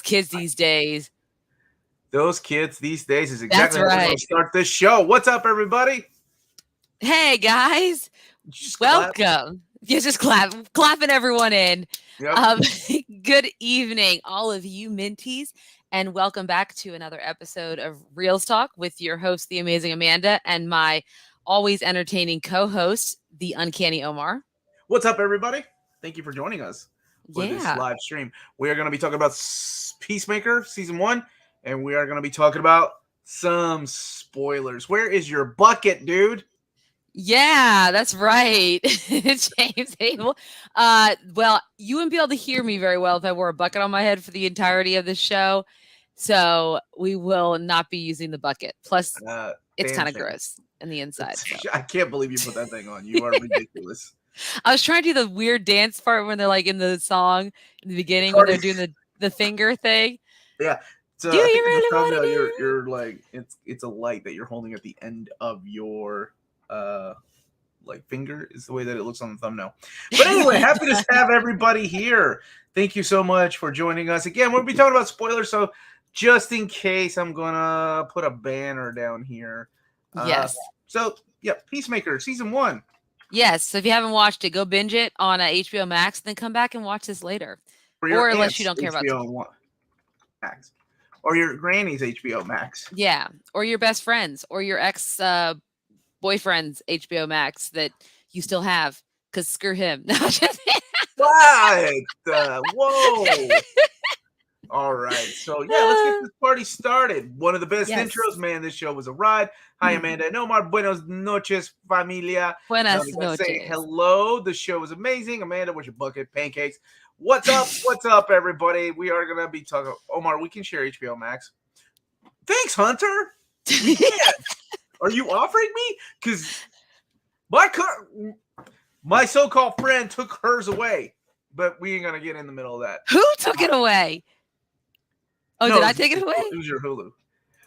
Kids these days. Those kids these days is That's exactly how we're going right. to start this show. What's up, everybody? Hey guys, Just clap. welcome. Yeah, just clapping everyone in. Yep. Um, good evening, all of you minties, and welcome back to another episode of Reelz Talk with your host, the amazing Amanda, and my always entertaining co-host, the Uncanny Omar. What's up, everybody? Thank you for joining us for this Yeah. live stream. We are going to be talking about Peacemaker season 1, and we are going to be talking about some spoilers. Where is your bucket, dude? Yeah, that's right. James Abel. Well, you wouldn't be able to hear me very well if I wore a bucket on my head for the entirety of the show. So we will not be using the bucket. Plus, it's Damn kind of shame. gross in the inside. So. I can't believe you put that thing on. You are ridiculous. I was trying to do the weird dance part when they're like in the song in the beginning when they're doing the finger thing. Yeah. So Do I you think really the want to thumbnail, do? you're like it's a light that you're holding at the end of your like finger is the way that it looks on the thumbnail. But anyway, happy to have everybody here. Thank you so much for joining us again. We'll be talking about spoilers, so just in case, I'm gonna put a banner down here. Yes. So yeah, Peacemaker season 1. Yes. So if you haven't watched it, go binge it on HBO Max, then come back and watch this later. Or unless you don't care about HBO Max, or your granny's HBO Max. Yeah, or your best friends, or your ex boyfriend's HBO Max that you still have, because screw him. What? Whoa. All right. So, yeah, let's get this party started. One of the best intros, man. This show was a ride. Hi, Amanda and Omar. Buenos noches, familia. Buenas noches. Say hello. The show was amazing. Amanda, what's your bucket? Pancakes. What's up? What's up, everybody? We are going to be talking. Omar, we can share HBO Max. Thanks, Hunter. We can. Are you offering me? Because my so-called friend took hers away. But we ain't going to get in the middle of that. Who took it away? Oh, no, did I take it away? It was your Hulu.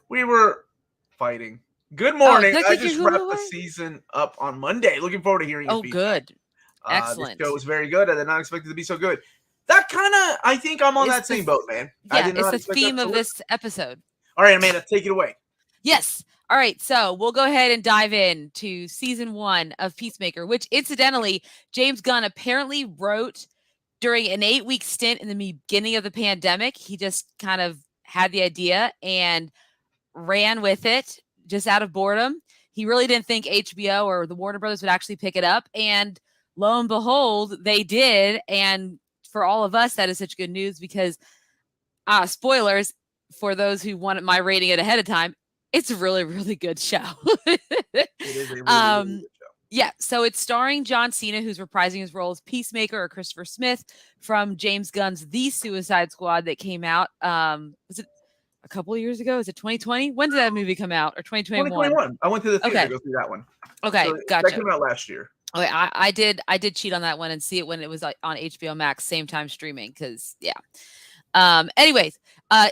We were fighting. Good morning. I just wrapped the season up on Monday. Looking forward to hearing your feedback. Good. Excellent. This show was very good. I did not expect it to be so good. That kind of, I think I'm on that same boat, man. Yeah, it's the theme of this episode. All right, Amanda, take it away. Yes. All right, so we'll go ahead and dive in to season 1 of Peacemaker, which incidentally, James Gunn apparently wrote during an 8-week stint in the beginning of the pandemic. He just kind of had the idea and ran with it just out of boredom. He really didn't think HBO or the Warner Brothers would actually pick it up. And lo and behold, they did. And for all of us, that is such good news because, spoilers, for those who wanted my rating it ahead of time, it's a really, really good show. It is a really, really good show. Yeah, so it's starring John Cena, who's reprising his role as Peacemaker, or Christopher Smith from James Gunn's The Suicide Squad that came out. Was it a couple of years ago? Is it 2020? When did that movie come out? Or 2021? 2021. I went to the theater to go see that one. Okay, so gotcha. That came out last year. Okay, I did cheat on that one and see it when it was on HBO Max, same time streaming, because yeah. Anyways,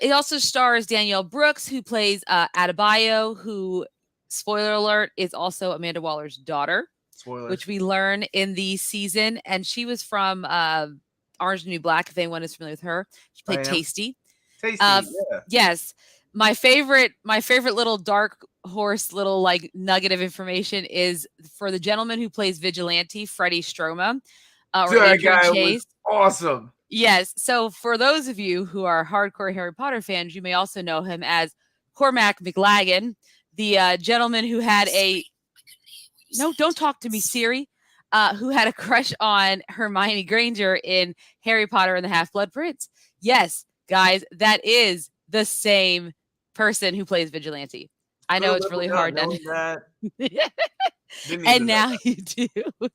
it also stars Danielle Brooks, who plays Adebayo, who, spoiler alert, is also Amanda Waller's daughter. Spoilers. Which we learn in the season. And she was from Orange is the New Black, if anyone is familiar with her. She played Tasty. Tasty, yeah. Yes. My favorite little dark horse little like nugget of information is for the gentleman who plays Vigilante, Freddie Stroma. That guy was awesome. Yes. So for those of you who are hardcore Harry Potter fans, you may also know him as Cormac McLagan, the gentleman who had no, don't talk to me, Siri, who had a crush on Hermione Granger in Harry Potter and the Half-Blood Prince. Yes, guys, that is the same person who plays Vigilante. I know it's really hard to and now you do.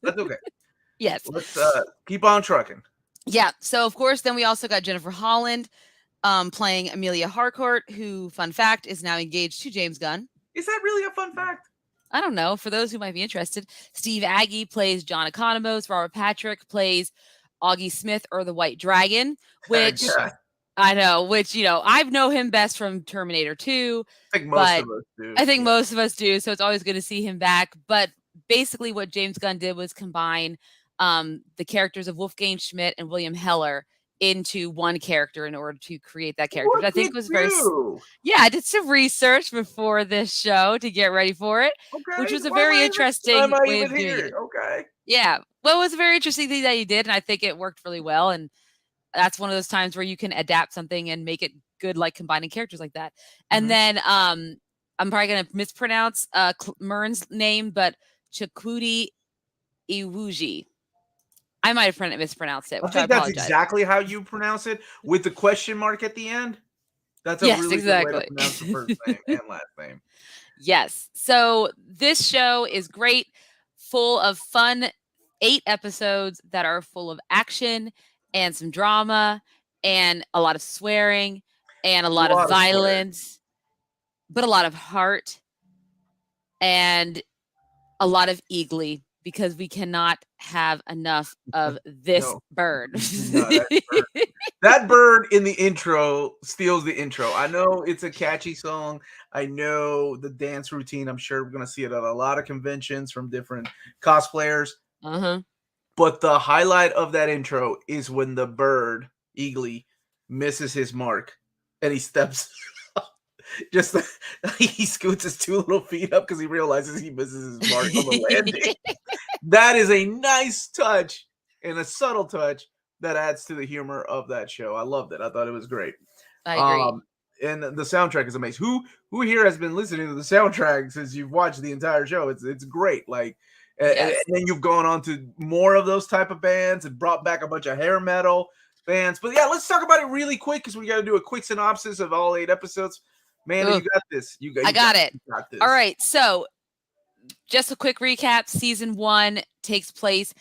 That's okay. Yes. Let's keep on trucking. Yeah. So, of course, then we also got Jennifer Holland playing Amelia Harcourt, who, fun fact, is now engaged to James Gunn. Is that really a fun fact? I don't know. For those who might be interested, Steve Agee plays John Economos. Robert Patrick plays Augie Smith, or the White Dragon, which I know, I know him best from Terminator 2. I think most of us do. I think most of us do. So it's always good to see him back. But basically what James Gunn did was combine the characters of Wolfgang Schmidt and William Heller into one character in order to create that character, which Look I think at was you. yeah, I did some research before this show to get ready for it, which Okay. was a Why am very why am interesting I way even of doing here? it. Okay. Yeah. Well, it was a very interesting thing that you did, and I think it worked really well. And that's one of those times where you can adapt something and make it good, like combining characters like that. And Mhm. then I'm probably gonna mispronounce Mern's name, but Chakwudi Iwuji. I might have mispronounced it, I which I think that's apologize. exactly how you pronounce it with the question mark at the end. That's a Yes, really good way to exactly. pronounce the first name and last name. Yes. So this show is great, full of fun 8 episodes that are full of action and some drama and a lot of swearing and a A lot of lot of swearing. violence, but a lot of heart and a lot of eagly because we cannot have enough of this No, bird. no, that bird in the intro steals the intro. I know it's a catchy song. I know the dance routine. I'm sure we're gonna see it at a lot of conventions from different cosplayers. Uh-huh. But the highlight of that intro is when the bird, Eagly, misses his mark and he steps just he scoots his 2 little feet up because he realizes he misses his mark on the landing. That is a nice touch and a subtle touch that adds to the humor of that show. I loved it. I thought it was great. I agree. Um, and the soundtrack is amazing. Who here has been listening to the soundtrack since you've watched the entire show? It's great. Like, and Yes. then you've gone on to more of those type of bands and brought back a bunch of hair metal bands. But yeah, let's talk about it really quick because we got to do a quick synopsis of all 8 episodes. Manny, Ugh, you got this. I got it. You got this. All right. So just a quick recap. Season 1 takes place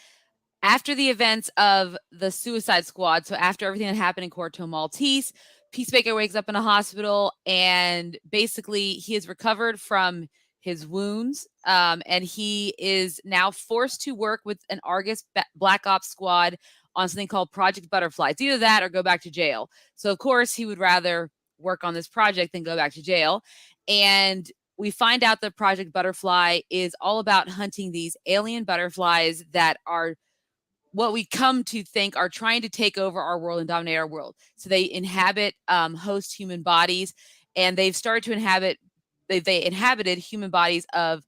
after the events of the Suicide Squad. So after everything that happened in Corto Maltese, Peacemaker wakes up in a hospital and basically he is recovered from his wounds, and he is now forced to work with an Argus Black Ops squad on something called Project Butterfly. It's either that or go back to jail. So of course he would rather work on this project than go back to jail. And we find out that Project Butterfly is all about hunting these alien butterflies that are what we come to think are trying to take over our world and dominate our world. So they inhabit host human bodies, and they've started to inhabit. They inhabited human bodies of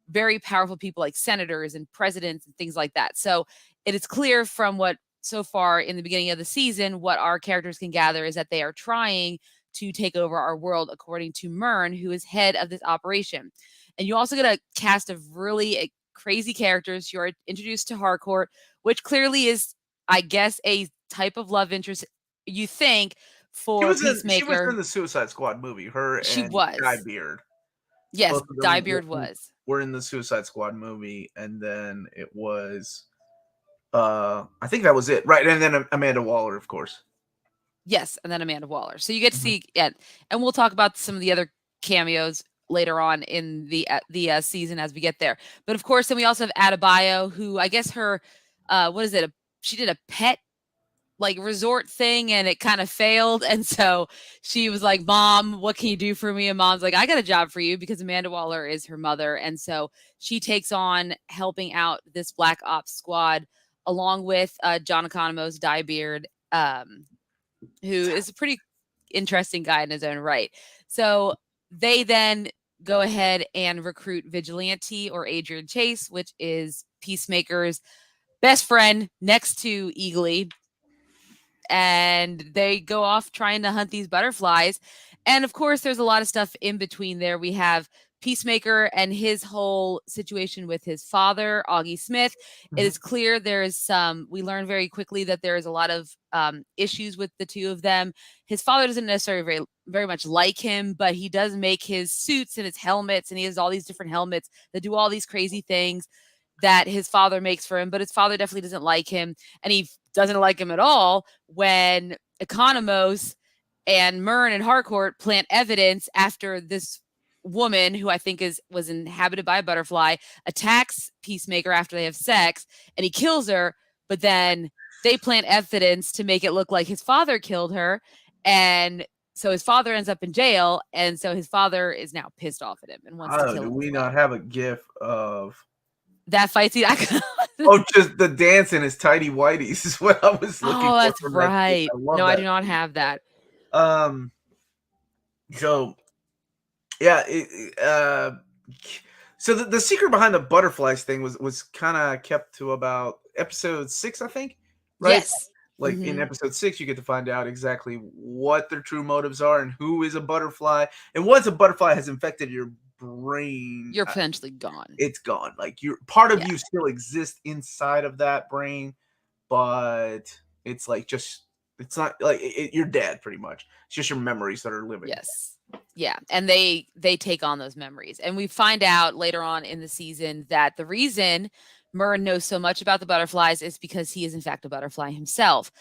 very powerful people like senators and presidents and things like that. So it is clear from what so far in the beginning of the season, what our characters can gather is that they are trying to take over our world, according to Mern, who is head of this operation. And you also get a cast of really crazy characters. You are introduced to Harcourt, which clearly is, I guess, a type of love interest, you think, for She was Peacemaker. in the Suicide Squad movie. Her She and Guy was. Beard. Yes, Both of them Diebeard was. were in the Suicide Squad movie, and then it was I think that was it. Right, and then Amanda Waller, of course. Yes, and then Amanda Waller. So you get to Mhm. see, yeah, and we'll talk about some of the other cameos later on in the season as we get there. But of course, then we also have Adebayo, who I guess her, what is it? She did a pet like resort thing and it kind of failed. And so she was like, Mom, what can you do for me? And Mom's like, I got a job for you because Amanda Waller is her mother. And so she takes on helping out this Black Ops squad along with John Economos, Diebeard, who is a pretty interesting guy in his own right. So they then go ahead and recruit Vigilante or Adrian Chase, which is Peacemaker's best friend next to Eagly, and they go off trying to hunt these butterflies. And of course, there's a lot of stuff in between there. We have Peacemaker and his whole situation with his father, Augie Smith. It is clear there is we learn very quickly that there is a lot of issues with the two of them. His father doesn't necessarily very much like him, but he does make his suits and his helmets, and he has all these different helmets that do all these crazy things that his father makes for him. But his father definitely doesn't like him, and he doesn't like him at all when Economos and Mern and Harcourt plant evidence after this woman, who I think was inhabited by a butterfly, attacks Peacemaker after they have sex, and he kills her. But then they plant evidence to make it look like his father killed her, and so his father ends up in jail, and so his father is now pissed off at him and wants to Oh, kill do him we as not well. have a GIF of That fight scene, Oh, just the dance in his tidy whities is what I was looking Oh, for that's from that scene. right. I love No, I do that. not have that. Um, so yeah, so the secret behind the butterflies thing was kind of kept to about episode 6, I think, right? Yes. Like in Mhm. episode 6, you get to find out exactly what their true motives are and who is a butterfly. And once a butterfly has infected your brain, You're potentially gone. it's gone. Like your part of Yeah. you still exists inside of that brain, but it's like just it's not like you're dead pretty much. It's just your memories that are living. Yes. Yeah, and they take on those memories. And we find out later on in the season that the reason Murn knows so much about the butterflies is because he is in fact a butterfly himself.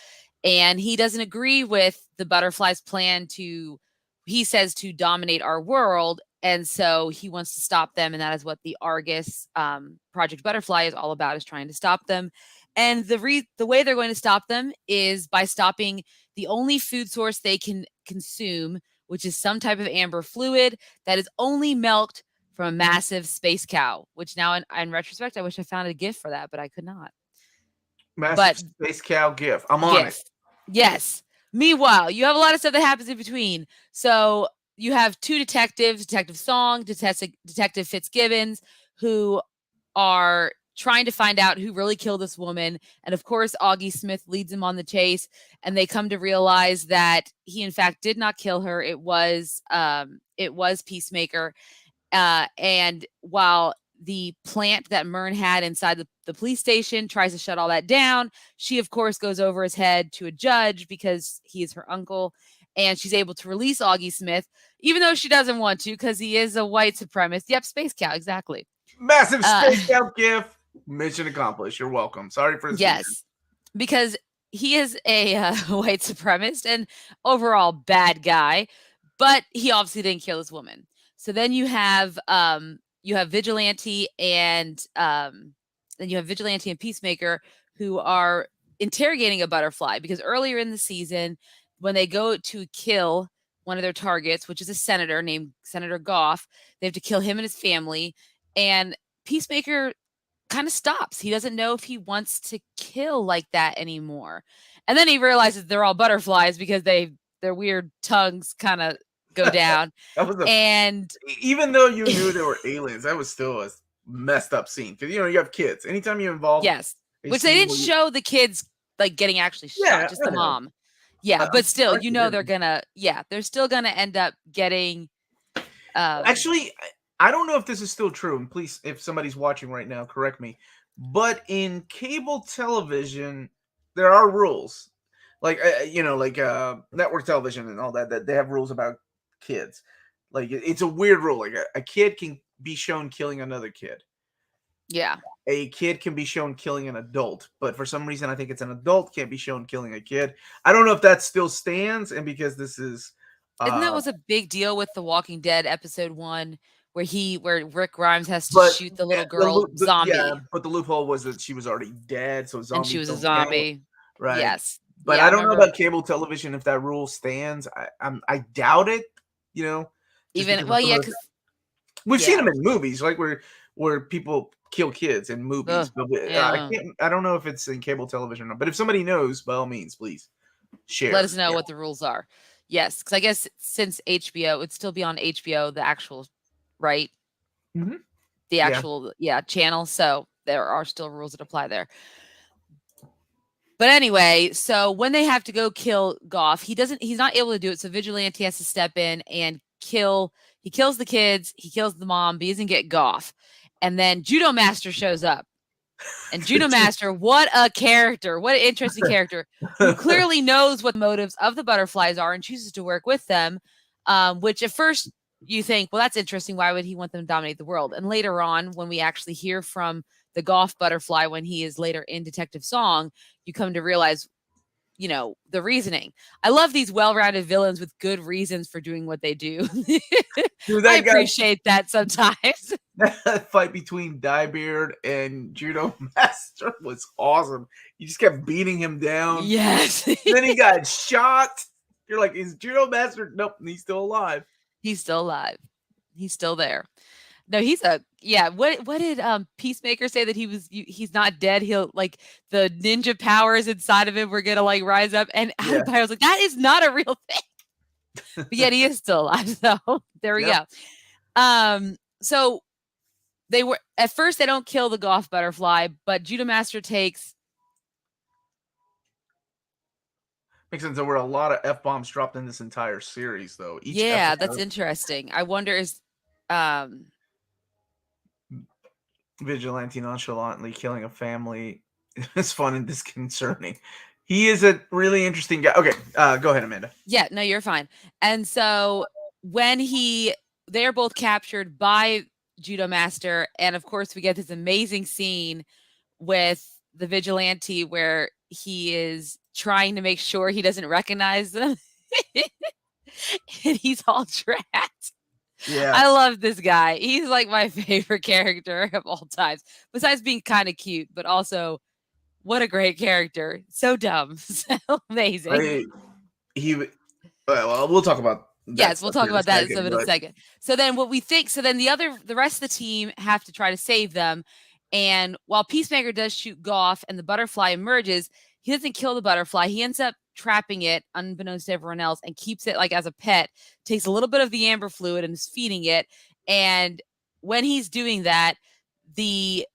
And he doesn't agree with the butterflies' plan to, he says, to dominate our world. And so he wants to stop them. And that is what the Argus Project Butterfly is all about, is trying to stop them. And the way they're going to stop them is by stopping the only food source they can consume, which is some type of amber fluid that is only milked from a massive space cow, which now in retrospect, I wish I found a gift for that, but I could not. Massive But space cow gif. I'm on it. GIF. Yes. Meanwhile, you have a lot of stuff that happens in between. So you have two detectives, Detective Song, Detective Fitzgibbons, who are trying to find out who really killed this woman. And of course, Augie Smith leads them on the chase, and they come to realize that he in fact did not kill her. It was Peacemaker. And while the plant that Murn had inside the police station tries to shut all that down, she, of course, goes over his head to a judge because he is her uncle. And she's able to release Augie Smith, even though she doesn't want to because he is a white supremacist. Yep, Space Cow, exactly. Massive space cow gif. Mission accomplished. You're welcome. Sorry for the Yes, because he is a white supremacist and overall bad guy, but he obviously didn't kill this woman. So then you have Vigilante and then you have Vigilante and Peacemaker who are interrogating a butterfly because earlier in the season, when they go to kill one of their targets, which is a senator named Senator Goff, they have to kill him and his family. And Peacemaker kind of stops. He doesn't know if he wants to kill like that anymore. And then he realizes they're all butterflies because their weird tongues kind of go down. That was And even though you knew they were aliens, that was still a messed up scene because you have kids. Anytime you involve yes, a which they scene didn't show the kids like getting actually shot, Yeah, just I the know. mom. Yeah, I'm but still, surprised you didn't. they're still gonna end up getting Actually, I don't know if this is still true, and please, if somebody's watching right now, correct me. But in cable television, there are rules, like network television and all that. That they have rules about kids. Like it's a weird rule. Like a kid can be shown killing another kid. yeah. A kid can be shown killing an adult, but for some reason, I think it's an adult can't be shown killing a kid. I don't know if that still stands, and because this is, And that uh, was a big deal with The Walking Dead episode 1 where Rick Grimes has to but shoot the little girl yeah, zombie but the loophole was that she was already dead, so and she zombies was a don't count, zombie. right? Yes. But Yeah, I I don't know remember about cable television if that rule stands. I doubt it. You know, just even because of well, some yeah, of because we've seen yeah. them in movies, like where people kill kids in movies, Ugh, but yeah. I don't know if it's in cable television. But if somebody knows, by all means, please Let share. us know what the rules are. Yes, because I guess since HBO, it'd still be on HBO, the actual, right? Hmm. The Yeah. actual, yeah, channel. So there are still rules that apply there. But anyway, so when they have to go kill Goff, he's not able to do it. So Vigilante has to step in and he kills the kids, he kills the mom, but he doesn't get Goff. And then Judo Master shows up. And Judo Master, what a character, what an interesting character, who clearly knows what the motives of the butterflies are and chooses to work with them. Which at first you think, well, that's interesting. Why would he want them to dominate the world? And later on, when we actually hear from the Goff butterfly, when he is later in Detective Song, you come to realize, the reasoning. I love these well-rounded villains with good reasons for doing what they do. Dude, I that guy, appreciate that sometimes. that fight between Diebeard and Judo Master was awesome. You just kept beating him down. Yes. Then he got shot. You're like, is Judo Master? Nope, he's still alive. He's still alive. He's still there. No, he's a yeah. What did Peacemaker say that he's not dead? He'll like the ninja powers inside of him were gonna like rise up, and Yeah. Adam Pyle was like, that is not a real thing. But yet he is still alive. So there we Yep. go. So they were at first they don't kill the Goth butterfly, but Judo Master takes. Makes sense. There were a lot of F-bombs dropped in this entire series, though. Each Yeah, that's episode, interesting. I wonder is um vigilante nonchalantly killing a family is fun and disconcerting. He is a really interesting guy. Okay, go ahead, Amanda. yeah, no, you're fine. And so when they're both captured by Judo Master, and of course we get this amazing scene with the vigilante where he is trying to make sure he doesn't recognize them. And he's all trapped. Yeah. I love this guy. He's like my favorite character of all times. Besides being kind of cute, but also what a great character. So dumb. So amazing. Well, we'll talk about that Yes, we'll stuff talk here in a about that second, in a but second. So then the rest of the team have to try to save them. And while Peacemaker does shoot Goff and the butterfly emerges, he doesn't kill the butterfly. He ends up trapping it, unbeknownst to everyone else, and keeps it like as a pet, takes a little bit of the amber fluid and is feeding it. And when he's doing that, the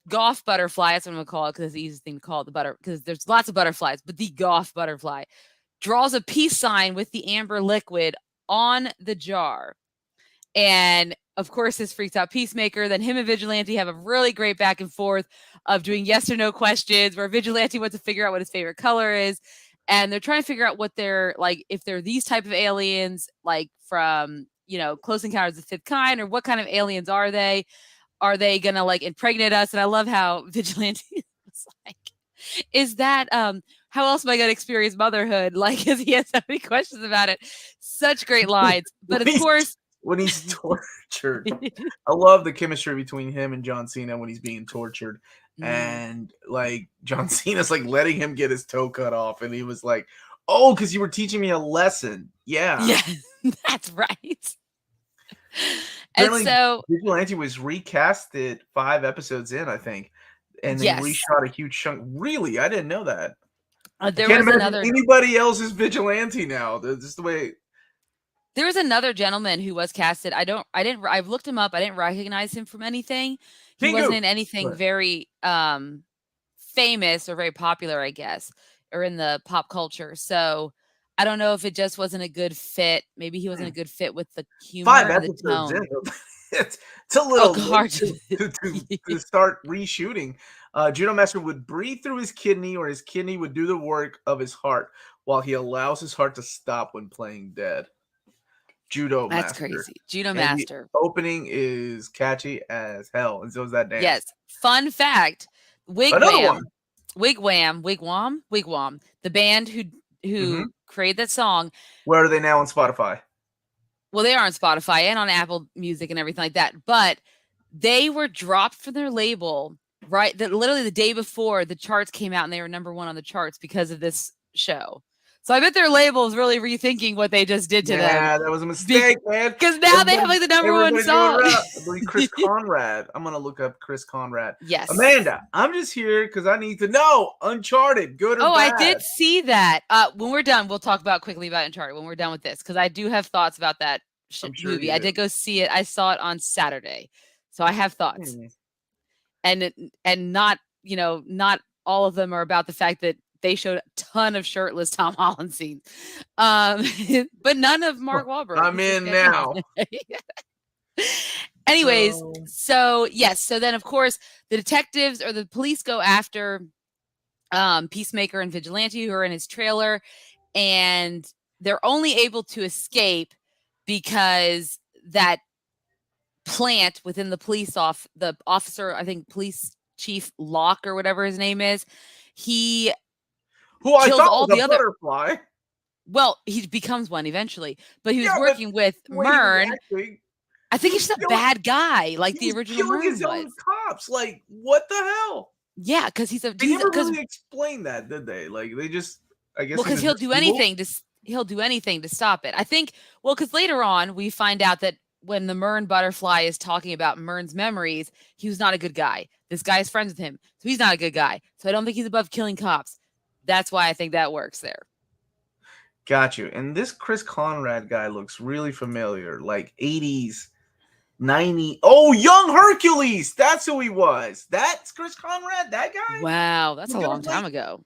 Goff butterfly, that's what I'm gonna call it because it's the easiest thing to call it, because there's lots of butterflies, but the Goff butterfly draws a peace sign with the amber liquid on the jar. And of course, this freaks out Peacemaker. Then him and Vigilante have a really great back and forth of doing yes or no questions where Vigilante wants to figure out what his favorite color is. And they're trying to figure out what they're like, if they're these type of aliens, like from, Close Encounters of the Fifth Kind, or what kind of aliens are they? Are they going to like impregnate us? And I love how Vigilante was like, is that how else am I going to experience motherhood? Like, because he has so many questions about it. Such great lines. But of course, when he's tortured, I love the chemistry between him and John Cena when he's being tortured. And like John Cena's like letting him get his toe cut off, and he was like, "Oh, because you were teaching me a lesson." Yeah, that's right. Apparently, and so Vigilante was recasted 5 episodes in, I think, and they reshot a huge chunk. Really, I didn't know that. There Can't was imagine anybody else's Vigilante now. That's just the way. There was another gentleman who was casted. I've looked him up. I didn't recognize him from anything. He wasn't in anything very famous or very popular, I guess, or in the pop culture. So I don't know if it just wasn't a good fit. Maybe he wasn't a good fit with the humor 5 and the episodes tone. in. It's a little hard to start reshooting. Judo Master would breathe through his kidney, or his kidney would do the work of his heart, while he allows his heart to stop when playing dead. Judo Master. That's crazy. Judo And Master. The opening is catchy as hell, and so is that dance. Yes. Fun fact: Wigwam. The band who created that song. Where are they now on Spotify? Well, they are on Spotify and on Apple Music and everything like that. But they were dropped from their label literally the day before the charts came out, and they were number 1 on the charts because of this show. So I bet their label is really rethinking what they just did to them. Yeah, that was a mistake, man. Because now they have like the number 1 song. I believe Chris Conrad. I'm gonna look up Chris Conrad. Yes, Amanda. I'm just here because I need to know Uncharted. Good or bad? I did see that. When we're done, we'll talk quickly about Uncharted when we're done with this, because I do have thoughts about that movie. I did go see it. I saw it on Saturday, so I have thoughts. And not not all of them are about the fact that they showed a ton of shirtless Tom Holland scenes, but none of Mark Wahlberg. I'm in now. Anyways, so yes, so then of course the detectives or the police go after Peacemaker and Vigilante, who are in his trailer, and they're only able to escape because that plant within the the officer, I think police chief Locke or whatever his name is, who I thought was a butterfly. Well, he becomes one eventually, but he was working with Myrn. I think he's just a bad guy, like the original Myrn his own cops. Like, what the hell? Yeah, because they never really explained that, did they? Like, they just, I guess. Well, because he'll do anything to stop it. I think. Well, because later on we find out that when the Mern butterfly is talking about Mern's memories, he was not a good guy. This guy is friends with him, so he's not a good guy. So I don't think he's above killing cops. That's why I think that works there. Got you. And this Chris Conrad guy looks really familiar, like 80s, 90s. Oh, Young Hercules. That's who he was. That's Chris Conrad, that guy? Wow, that's a long play... time ago.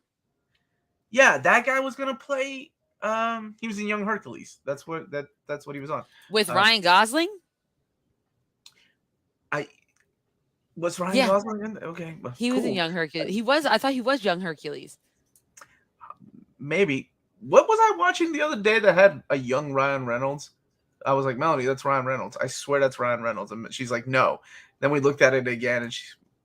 Yeah, that guy was going to play he was in Young Hercules. That's what he was on. With Ryan Gosling? Was Ryan Gosling in? Okay. He was in Young Hercules. I thought he was Young Hercules. Maybe. What was I watching the other day that had a young Ryan Reynolds? I was like, Melanie, that's Ryan Reynolds. I swear that's Ryan Reynolds. And she's like, no. Then we looked at it again, and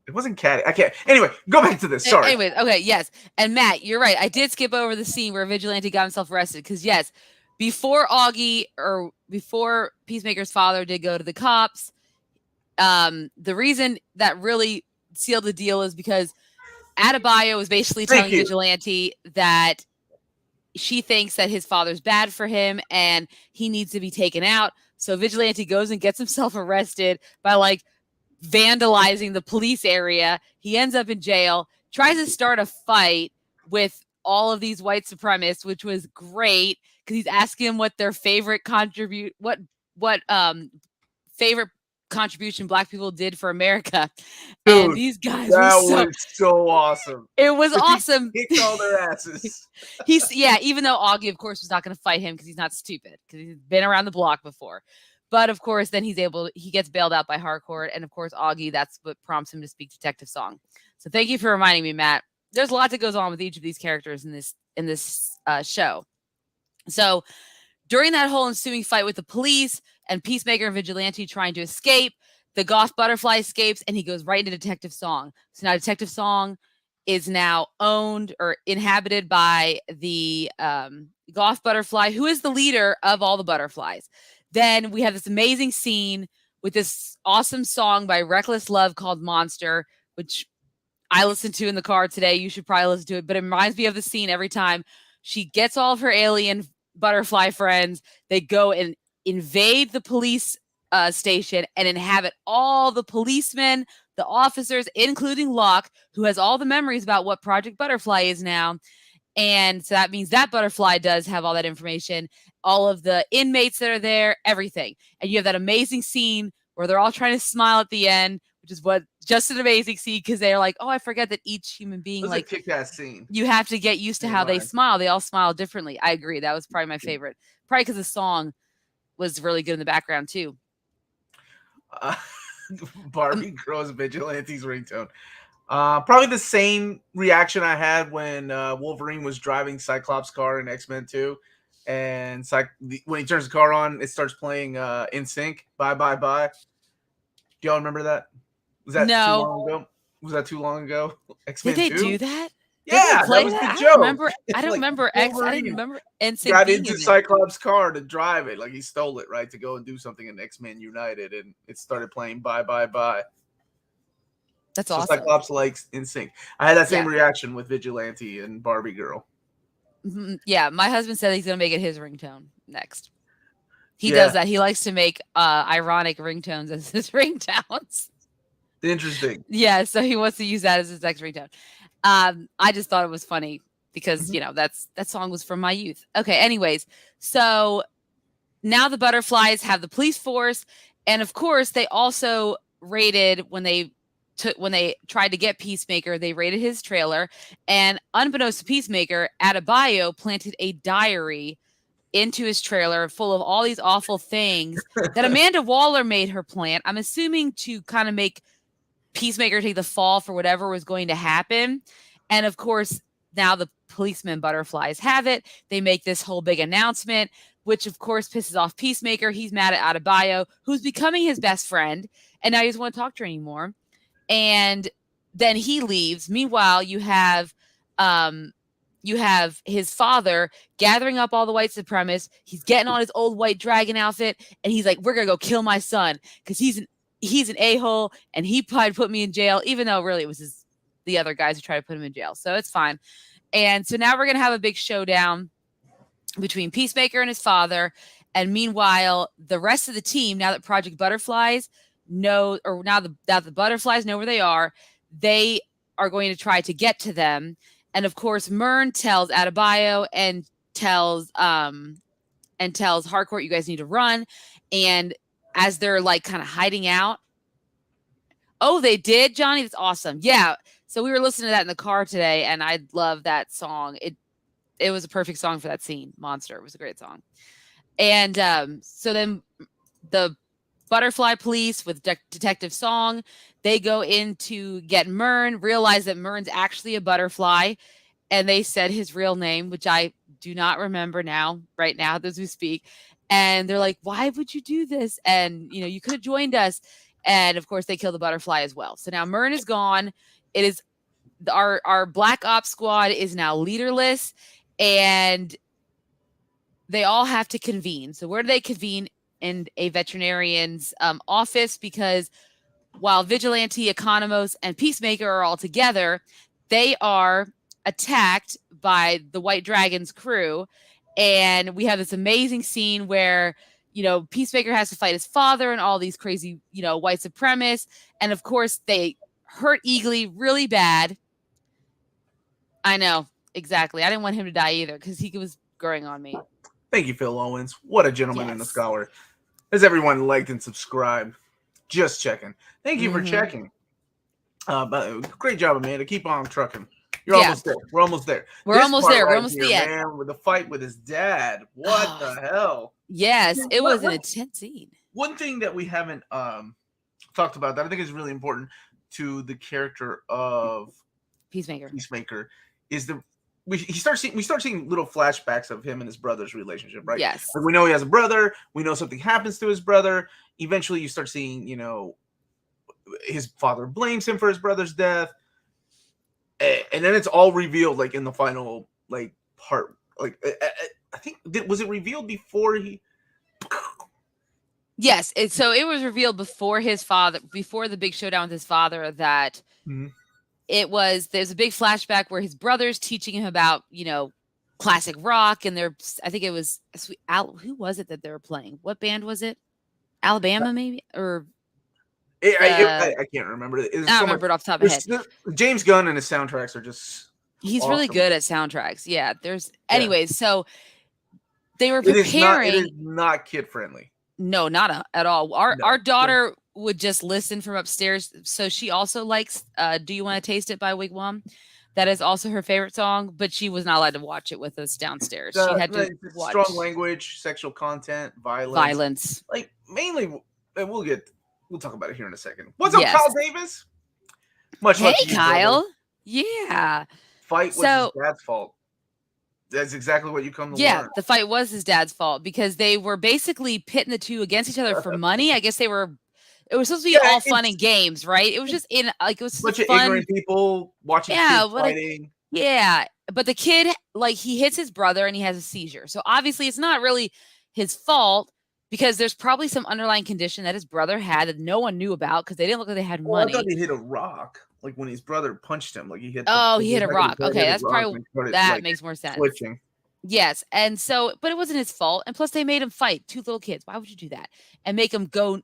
it wasn't Caddy. I can't. Anyway, go back to this. Sorry. Anyways, okay, yes. And Matt, you're right. I did skip over the scene where Vigilante got himself arrested because, yes, before Peacemaker's father did go to the cops, the reason that really sealed the deal is because Adebayo was basically telling Vigilante that she thinks that his father's bad for him and he needs to be taken out. So Vigilante goes and gets himself arrested by vandalizing the police area. He ends up in jail, tries to start a fight with all of these white supremacists, which was great because he's asking them what their favorite favorite contribution Black people did for America. Dude, and these guys was so awesome. It was awesome. He kicked all their asses. Even though Augie, of course, was not going to fight him because he's not stupid, because he's been around the block before. But of course, then he gets bailed out by Harcourt, and of course, Augie, that's what prompts him to speak Detective Song. So thank you for reminding me, Matt. There's a lot that goes on with each of these characters in this show. So during that whole ensuing fight with the police and Peacemaker and Vigilante trying to escape, the Goth Butterfly escapes and he goes right into Detective Song. So now Detective Song is now owned or inhabited by the Goth Butterfly, who is the leader of all the butterflies. Then we have this amazing scene with this awesome song by Reckless Love called Monster, which I listened to in the car today. You should probably listen to it, but it reminds me of the scene every time. She gets all of her alien butterfly friends. They go and invade the police station and inhabit all the policemen, the officers, including Locke, who has all the memories about what Project Butterfly is now. And so that means that Butterfly does have all that information, all of the inmates that are there, everything. And you have that amazing scene where they're all trying to smile at the end, which is just an amazing scene, because they're like, oh, I forget that each human being, a kick-ass scene. You have to get used to how they smile. They all smile differently. I agree. That was probably my favorite. Probably because the song was really good in the background too. Barbie Girl's Vigilante's ringtone. Probably the same reaction I had when Wolverine was driving Cyclops' car in X-Men 2. And when he turns the car on, it starts playing In Sync, Bye Bye Bye. Do y'all remember that? Was that too long ago? Was that too long ago? X-Men Did they 2? do that? Yeah, that was the joke. I don't remember X. I didn't remember NSYNC. Got into Cyclops' car to drive it, like he stole it, right, to go and do something in X-Men United, and it started playing Bye Bye Bye. That's awesome. Cyclops likes In Sync. I had that same reaction with Vigilante and Barbie Girl. Yeah, my husband said he's gonna make it his ringtone next. He does that. He likes to make ironic ringtones as his ringtones. Interesting. Yeah, so he wants to use that as his next ringtone. I just thought it was funny because that song was from my youth. Okay, anyways, so now the butterflies have the police force, and of course they also raided when they tried to get Peacemaker. They raided his trailer, and unbeknownst to Peacemaker, Adebayo planted a diary into his trailer full of all these awful things that Amanda Waller made her plant. I'm assuming to kind of make Peacemaker take the fall for whatever was going to happen. And of course, now the policemen butterflies have it. They make this whole big announcement, which of course pisses off Peacemaker. He's mad at Adebayo, who's becoming his best friend, and now he doesn't want to talk to her anymore. And then he leaves. Meanwhile, you have his father gathering up all the white supremacists. He's getting on his old white dragon outfit, and he's like, "We're gonna go kill my son because he's an a-hole, and he probably put me in jail," even though really it was the other guys who tried to put him in jail. So it's fine. And so now we're gonna have a big showdown between Peacemaker and his father. And meanwhile, the rest of the team, now that Project Butterflies know, or now that the Butterflies know where they are going to try to get to them. And of course, Myrn tells Adebayo and tells Harcourt, you guys need to run. And as they're like kind of hiding out, oh, they did, Johnny? That's awesome. Yeah. So we were listening to that in the car today, and I love that song. It was a perfect song for that scene. Monster was a great song. And so then the Butterfly Police with Detective Song, they go in to get Myrn, realize that Myrn's actually a butterfly, and they said his real name, which I do not remember right now as we speak. And they're like, why would you do this? And, you could have joined us. And of course, they kill the butterfly as well. So now Myrn is gone. It is our Black Ops squad is now leaderless, and they all have to convene. So where do they convene? In a veterinarian's office, because while Vigilante, Economos, and Peacemaker are all together, they are attacked by the White Dragon's crew. And we have this amazing scene where, Peacemaker has to fight his father and all these crazy, white supremacists. And of course, they hurt Eagly really bad. I know, exactly. I didn't want him to die either because he was growing on me. Thank you, Phil Owens. What a gentleman and a scholar. Has everyone liked and subscribed? Just checking. Thank you for checking. But great job, Amanda. Keep on trucking. You're almost there. We're almost there. We're almost there. We're almost the end. Man, with the fight with his dad. What the hell? Yes, it was an intense scene. One thing that we haven't talked about that I think is really important to the character of Peacemaker is we start seeing little flashbacks of him and his brother's relationship, right? Yes. Like we know he has a brother. We know something happens to his brother. Eventually, you start seeing, his father blames him for his brother's death, and then it's all revealed, like in the final, like part. Like I think was it revealed before he? Yes. So it was revealed before the big showdown with his father that. Mm-hmm. There's a big flashback where his brother's teaching him about, classic rock. And I think it was, who was it that they were playing? What band was it? Alabama, maybe? Or I can't remember. I don't remember it off the top of my head. James Gunn and his soundtracks are just He's awesome. Really good at soundtracks. Yeah. Anyways, so they were preparing. It is not kid friendly. No, not at all. Our daughter would just listen from upstairs. So she also likes Do You Want to Taste It by Wigwam. That is also her favorite song, but she was not allowed to watch it with us downstairs. She had to watch strong language, sexual content, violence. Like mainly, we'll talk about it here in a second. What's up, Kyle Davis? Hey, Kyle. Brother. Yeah. Fight was his dad's fault. That's exactly what you come to learn. Yeah, the fight was his dad's fault because they were basically pitting the two against each other for money. I guess it was supposed to be all fun and games, right? It was just it was a bunch of fun. Ignorant people watching kids fighting. But the kid, he hits his brother and he has a seizure. So obviously it's not really his fault because there's probably some underlying condition that his brother had that no one knew about because they didn't look like they had money. I thought he hit a rock. Like when his brother punched him, like he hit. He hit a rock. Okay, that's probably that makes more sense. Switching. Yes, and so, but it wasn't his fault. And plus, they made him fight two little kids. Why would you do that and make him go,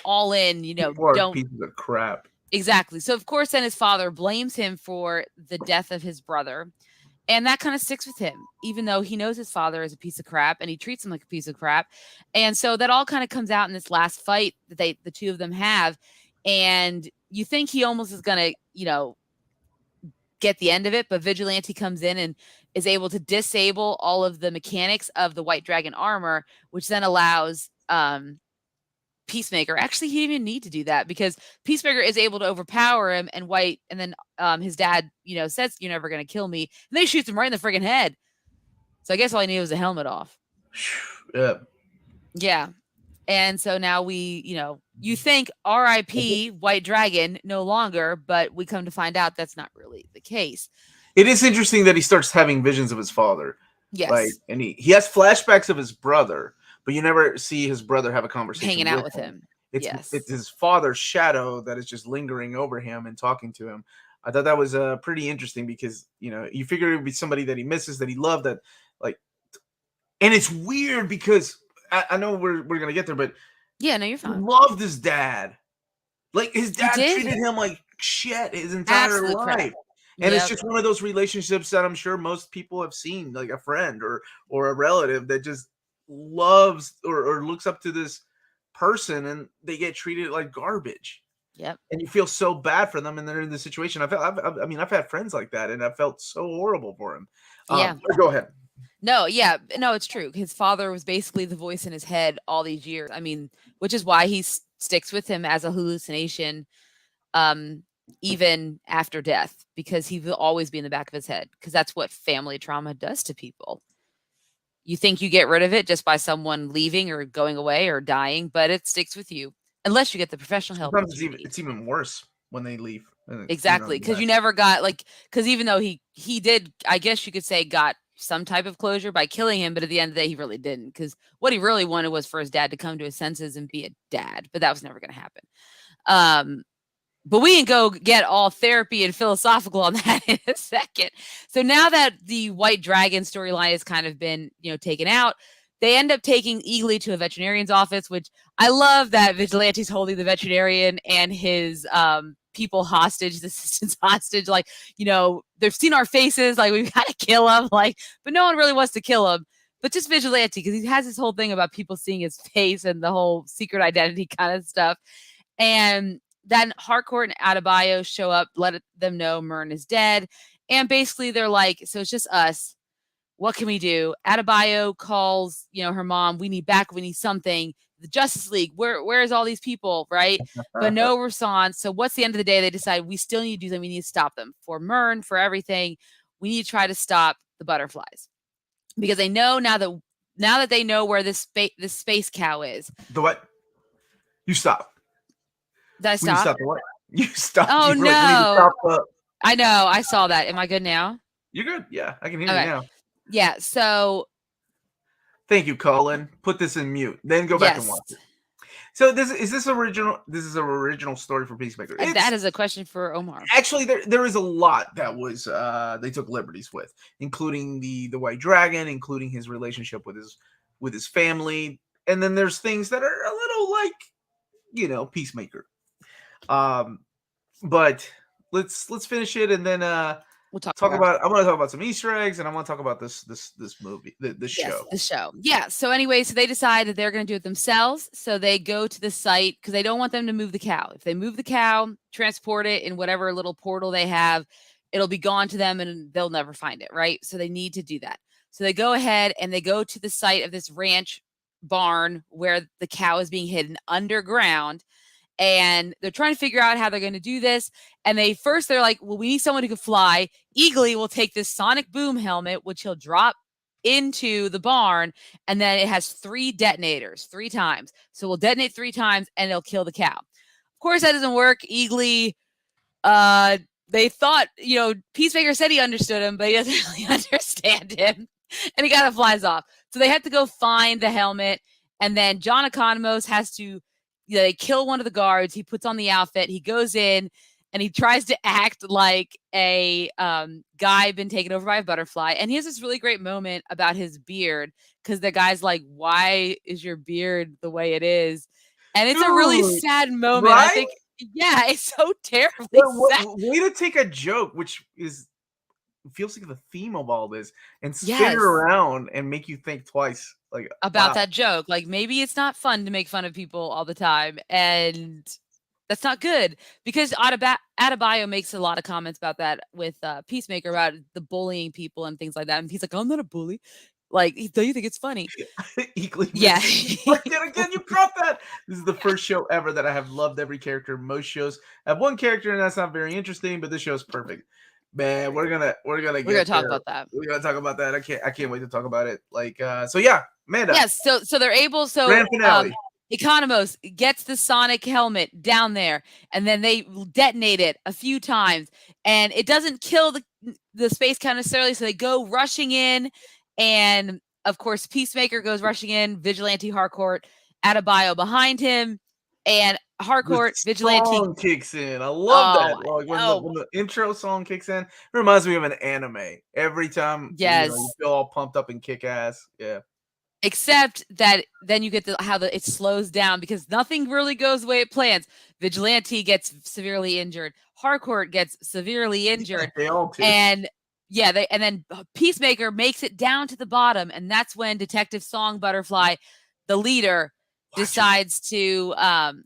all in? Don't pieces of crap. Exactly. So of course, then his father blames him for the death of his brother, and that kind of sticks with him, even though he knows his father is a piece of crap and he treats him like a piece of crap. And so that all kind of comes out in this last fight that the two of them have. And you think he almost is going to, get the end of it, but Vigilante comes in and is able to disable all of the mechanics of the White Dragon armor, which then allows Peacemaker. Actually, he didn't even need to do that because Peacemaker is able to overpower him, and then his dad, says, "You're never going to kill me," and they shoots him right in the friggin' head. So I guess all he needed was a helmet off. Yeah. And so now you think R.I.P. White Dragon no longer, but we come to find out that's not really the case. It is interesting that he starts having visions of his father. Yes. And he has flashbacks of his brother, but you never see his brother have a conversation hanging out with him. It's his father's shadow that is just lingering over him and talking to him. I thought that was pretty interesting because, you figure it would be somebody that he misses, that he loved, and it's weird because I know we're gonna get there, but Yeah, no, you're he fine. loved his dad. Like, his He dad did? treated him like shit his entire Absolute crap. life. And it's Yep. just one of those relationships that I'm sure most people have seen, like a friend or a relative that just loves or looks up to this person and they get treated like garbage. Yep. And you feel so bad for them and they're in this situation. I mean, I've had friends like that and I felt so horrible for him. Yeah. Go ahead. No, yeah. No, it's true. His father was basically the voice in his head all these years. I mean, which is why he sticks with him as a hallucination, um, even after death, because he will always be in the back of his head, because that's what family trauma does to people. You think you get rid of it just by someone leaving or going away or dying, but it sticks with you unless you get the professional help Sometimes that you need. it's even worse when they leave. Exactly, because you never got because even though he did, I guess you could say, got some type of closure by killing him, but at the end of the day, he really didn't, because what he really wanted was for his dad to come to his senses and be a dad, but that was never going to happen. But we can go get all therapy and philosophical on that in a second. So now that the White Dragon storyline has kind of been, taken out, they end up taking Eagly to a veterinarian's office, which I love that Vigilante's holding the veterinarian and his people hostage, the assistants hostage. Like, they've seen our faces, like, we've got to kill him, like, but no one really wants to kill him. But just Vigilante, because he has this whole thing about people seeing his face and the whole secret identity kind of stuff. And then Harcourt and Adebayo show up, let them know Myrn is dead. And basically they're like, so it's just us. What can we do? Adebayo calls, her mom, we need backup, we need something. The Justice League, where's all these people, right? But no response. So what's the end of the day? They decide we still need to do something. We need to stop them. For Myrn, for everything, we need to try to stop the butterflies. Because they know now that they know where this space cow is. The what? You stop. Did I stop? You stop the what? You stop. Oh, you no. Stop I know. I saw that. Am I good now? You're good. Yeah, I can hear you now. Yeah. So. Thank you, Colin. Put this in mute. Then go back and watch it. So is this original? This is an original story for Peacemaker. That is a question for Omar. Actually, there is a lot that was they took liberties with, including the White Dragon, including his relationship with his family, and then there's things that are a little like Peacemaker. But let's finish it and then we'll talk about. I want to talk about some Easter eggs, and I want to talk about this movie, the show. The show. Yeah. So anyway, so they decide that they're going to do it themselves. So they go to the site because they don't want them to move the cow. If they move the cow, transport it in whatever little portal they have, it'll be gone to them and they'll never find it. Right. So they need to do that. So they go ahead and they go to the site of this ranch barn where the cow is being hidden underground. And they're trying to figure out how they're going to do this. And they're like, well, we need someone who can fly. Eagly will take this sonic boom helmet, which he'll drop into the barn. And then it has 3 detonators 3 times. So we'll detonate 3 times and it'll kill the cow. Of course, that doesn't work. Eagly, they thought, Peacemaker said he understood him, but he doesn't really understand him. And he kind of flies off. So they have to go find the helmet. And then John Economos has to, they kill one of the guards. He puts on the outfit. He goes in and he tries to act like a guy been taken over by a butterfly. And he has this really great moment about his beard because the guy's like, why is your beard the way it is? And it's a really sad moment. Right? I think, yeah, it's so terribly sad. Way to take a joke, which feels like the theme of all this, and spin it around and make you think twice. Like about that joke. Like maybe it's not fun to make fun of people all the time, and that's not good because Adebayo makes a lot of comments about that with Peacemaker about the bullying people and things like that, and he's like, I'm not a bully. Like, do you think it's funny? Yeah. Again, you brought that. This is the first show ever that I have loved every character. Most shows have one character and that's not very interesting, but this show is perfect. Man, we're gonna talk about that. We're gonna talk about that. I can't wait to talk about it. Like, so yeah, Amanda. Yes, so they're able. So grand finale. Economos gets the sonic helmet down there, and then they detonate it a few times, and it doesn't kill the space cow necessarily. So they go rushing in, and of course Peacemaker goes rushing in. Vigilante Harcourt, Adebayo behind him, and Harcourt, Vigilante song kicks in. I love that. Like when the intro song kicks in, it reminds me of an anime. Every time, yes, you feel all pumped up and kick ass. Yeah. Except that then you get how it slows down because nothing really goes the way it plans. Vigilante gets severely injured. Harcourt gets severely injured. They all do. And yeah, and then Peacemaker makes it down to the bottom, and that's when Detective Song Butterfly, the leader, decides to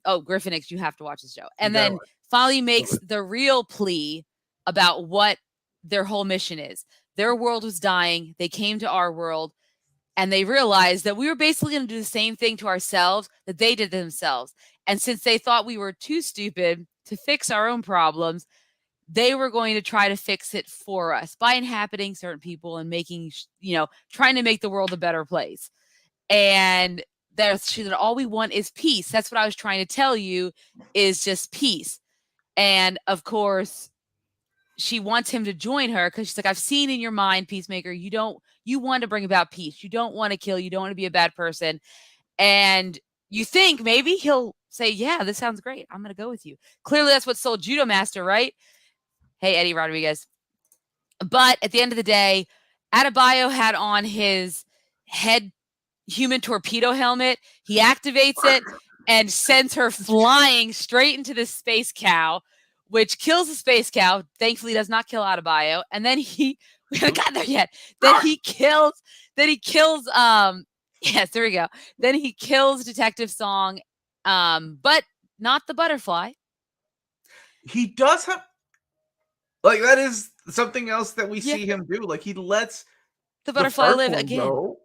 Griffinix, you have to watch this show. And then finally makes the real plea about what their whole mission is. Their world was dying. They came to our world. And they realized that we were basically going to do the same thing to ourselves that they did to themselves. And since they thought we were too stupid to fix our own problems, they were going to try to fix it for us by inhabiting certain people and making, trying to make the world a better place. And that all we want is peace. That's what I was trying to tell you, is just peace. And of course, she wants him to join her because she's like, I've seen in your mind, Peacemaker, you want to bring about peace. You don't want to kill. You don't want to be a bad person. And you think maybe he'll say, yeah, this sounds great. I'm going to go with you. Clearly, that's what sold Judo Master, right? Hey, Eddie Rodriguez. But at the end of the day, Adebayo had on his head human torpedo helmet. He activates it and sends her flying straight into the space cow, which kills the space cow. Thankfully, does not kill Adebayo. And then we haven't gotten there yet. Then he kills, yes, there we go. Then he kills Detective Song, but not the butterfly. He does have, that is something else that we see him do. He lets the butterfly live again. Go,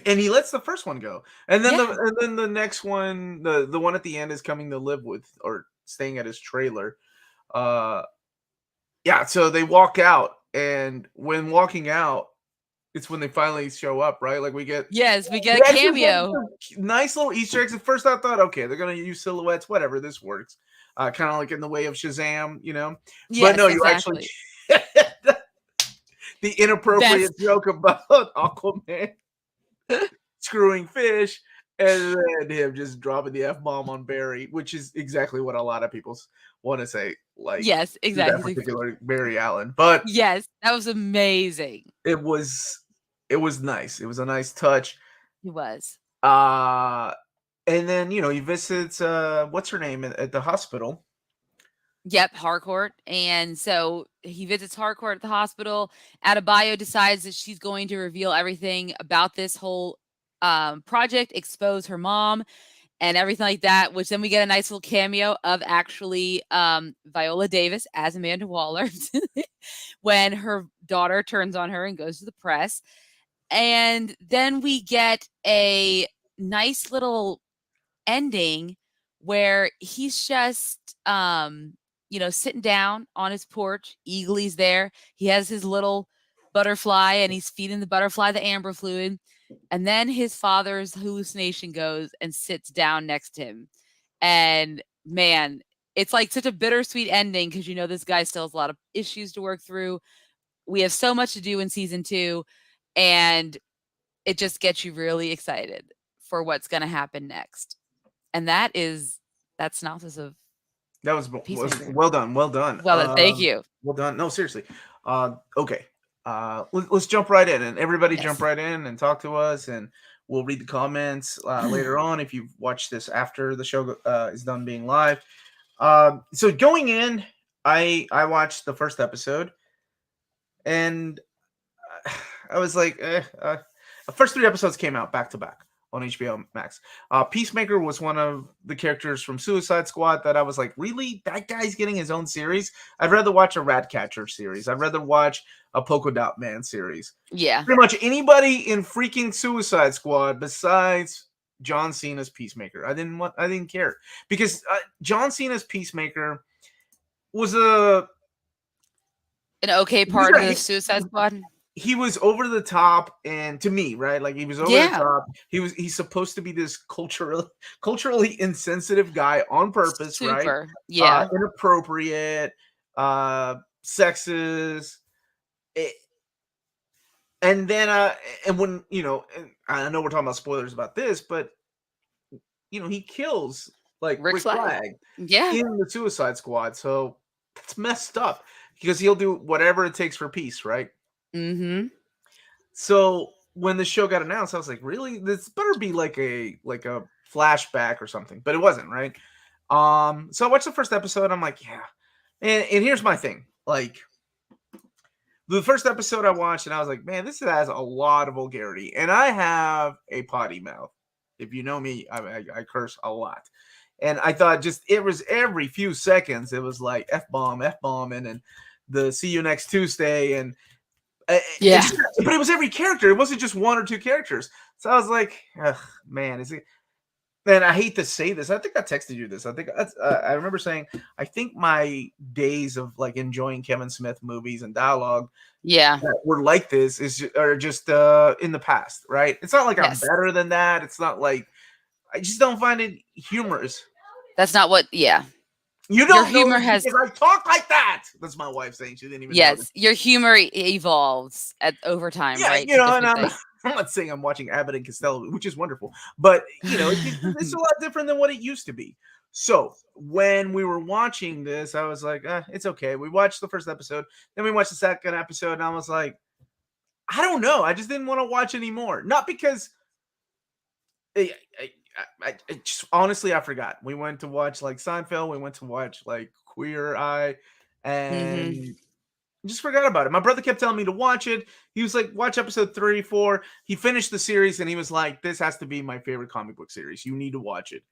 and he lets the first one go. And then the next one, the one at the end, is coming to live with or staying at his trailer. So they walk out, and when walking out, it's when they finally show up, right? We get a cameo. Nice little Easter eggs. At first I thought, okay, they're gonna use silhouettes, whatever, this works. Kind of like in the way of Shazam, Yes, but no, you actually the inappropriate joke about Aquaman screwing fish, and then him just dropping the F-bomb on Barry, which is exactly what a lot of people want to say. Yes, exactly. That particular Barry Allen. But yes, that was amazing. It was nice. It was a nice touch. It was. And then, he visits what's her name at the hospital. Yep, Harcourt. And so he visits Harcourt at the hospital. Adebayo decides that she's going to reveal everything about this whole project, expose her mom and everything like that, which then we get a nice little cameo of actually Viola Davis as Amanda Waller when her daughter turns on her and goes to the press. And then we get a nice little ending where he's just sitting down on his porch. Eagly's there. He has his little butterfly and he's feeding the butterfly the amber fluid. And then his father's hallucination goes and sits down next to him. And man, it's such a bittersweet ending because this guy still has a lot of issues to work through. We have so much to do in season 2, and it just gets you really excited for what's going to happen next. And that's synopsis of that was well done. Well done. Thank you. Well done. No, seriously. Okay. Let's jump right in, and everybody jump right in and talk to us, and we'll read the comments later on if you've watched this after the show is done being live. So going in, I watched the first episode, and I was like, the first 3 episodes came out back to back on HBO Max. Peacemaker was one of the characters from Suicide Squad that I was like, really? That guy's getting his own series? I'd rather watch a Ratcatcher series. I'd rather watch a Polka Dot Man series. Yeah. Pretty much anybody in freaking Suicide Squad besides John Cena's Peacemaker. I didn't care. Because John Cena's Peacemaker was an okay part of the Suicide Squad. He was over the top, and to me, right? He was over the top. He's supposed to be this culturally insensitive guy on purpose, right? Yeah. Inappropriate, sexist. And then, and when, and I know we're talking about spoilers about this, but, he kills, Rick Flag in the Suicide Squad. So that's messed up because he'll do whatever it takes for peace, right? Mm-hmm. So when the show got announced, I was like, really? This better be like a flashback or something. But it wasn't, right? So I watched the first episode. I'm like, yeah. And here's my thing. Like the first episode I watched, and I was like, man, this has a lot of vulgarity. And I have a potty mouth. If you know me, I curse a lot. And I thought just it was every few seconds, it was like F bomb, and then the see you next Tuesday, and Yeah. but it was every character. It wasn't just one or two characters. So I was like, ugh, man, is it? And I hate to say this. I think I texted you this. I think that's, I remember saying, I think my days of like enjoying Kevin Smith movies and dialogue Yeah. that were like this are just in the past, right? It's not like I'm Yes. better than that. It's not like I just don't find it humorous. That's not what. Yeah. You Your don't know humor this has. because I talk like that. That's my wife saying she didn't even notice. Yes, your humor evolves over time, Yeah, right? you To know, and different I'm things. I'm not saying I'm watching Abbott and Costello, which is wonderful, but you know, it's a lot different than what it used to be. So when we were watching this, I was like, it's okay. We watched the first episode, then we watched the second episode, and I was like, I don't know. I just didn't want to watch anymore. Not because I, I just honestly I forgot. We went to watch like Seinfeld. We went to watch like Queer Eye, Hmm. and just forgot about it. My brother kept telling me to watch it. He was like, watch episode 3, 4. He finished the series and he was like, this has to be my favorite comic book series. You need to watch it.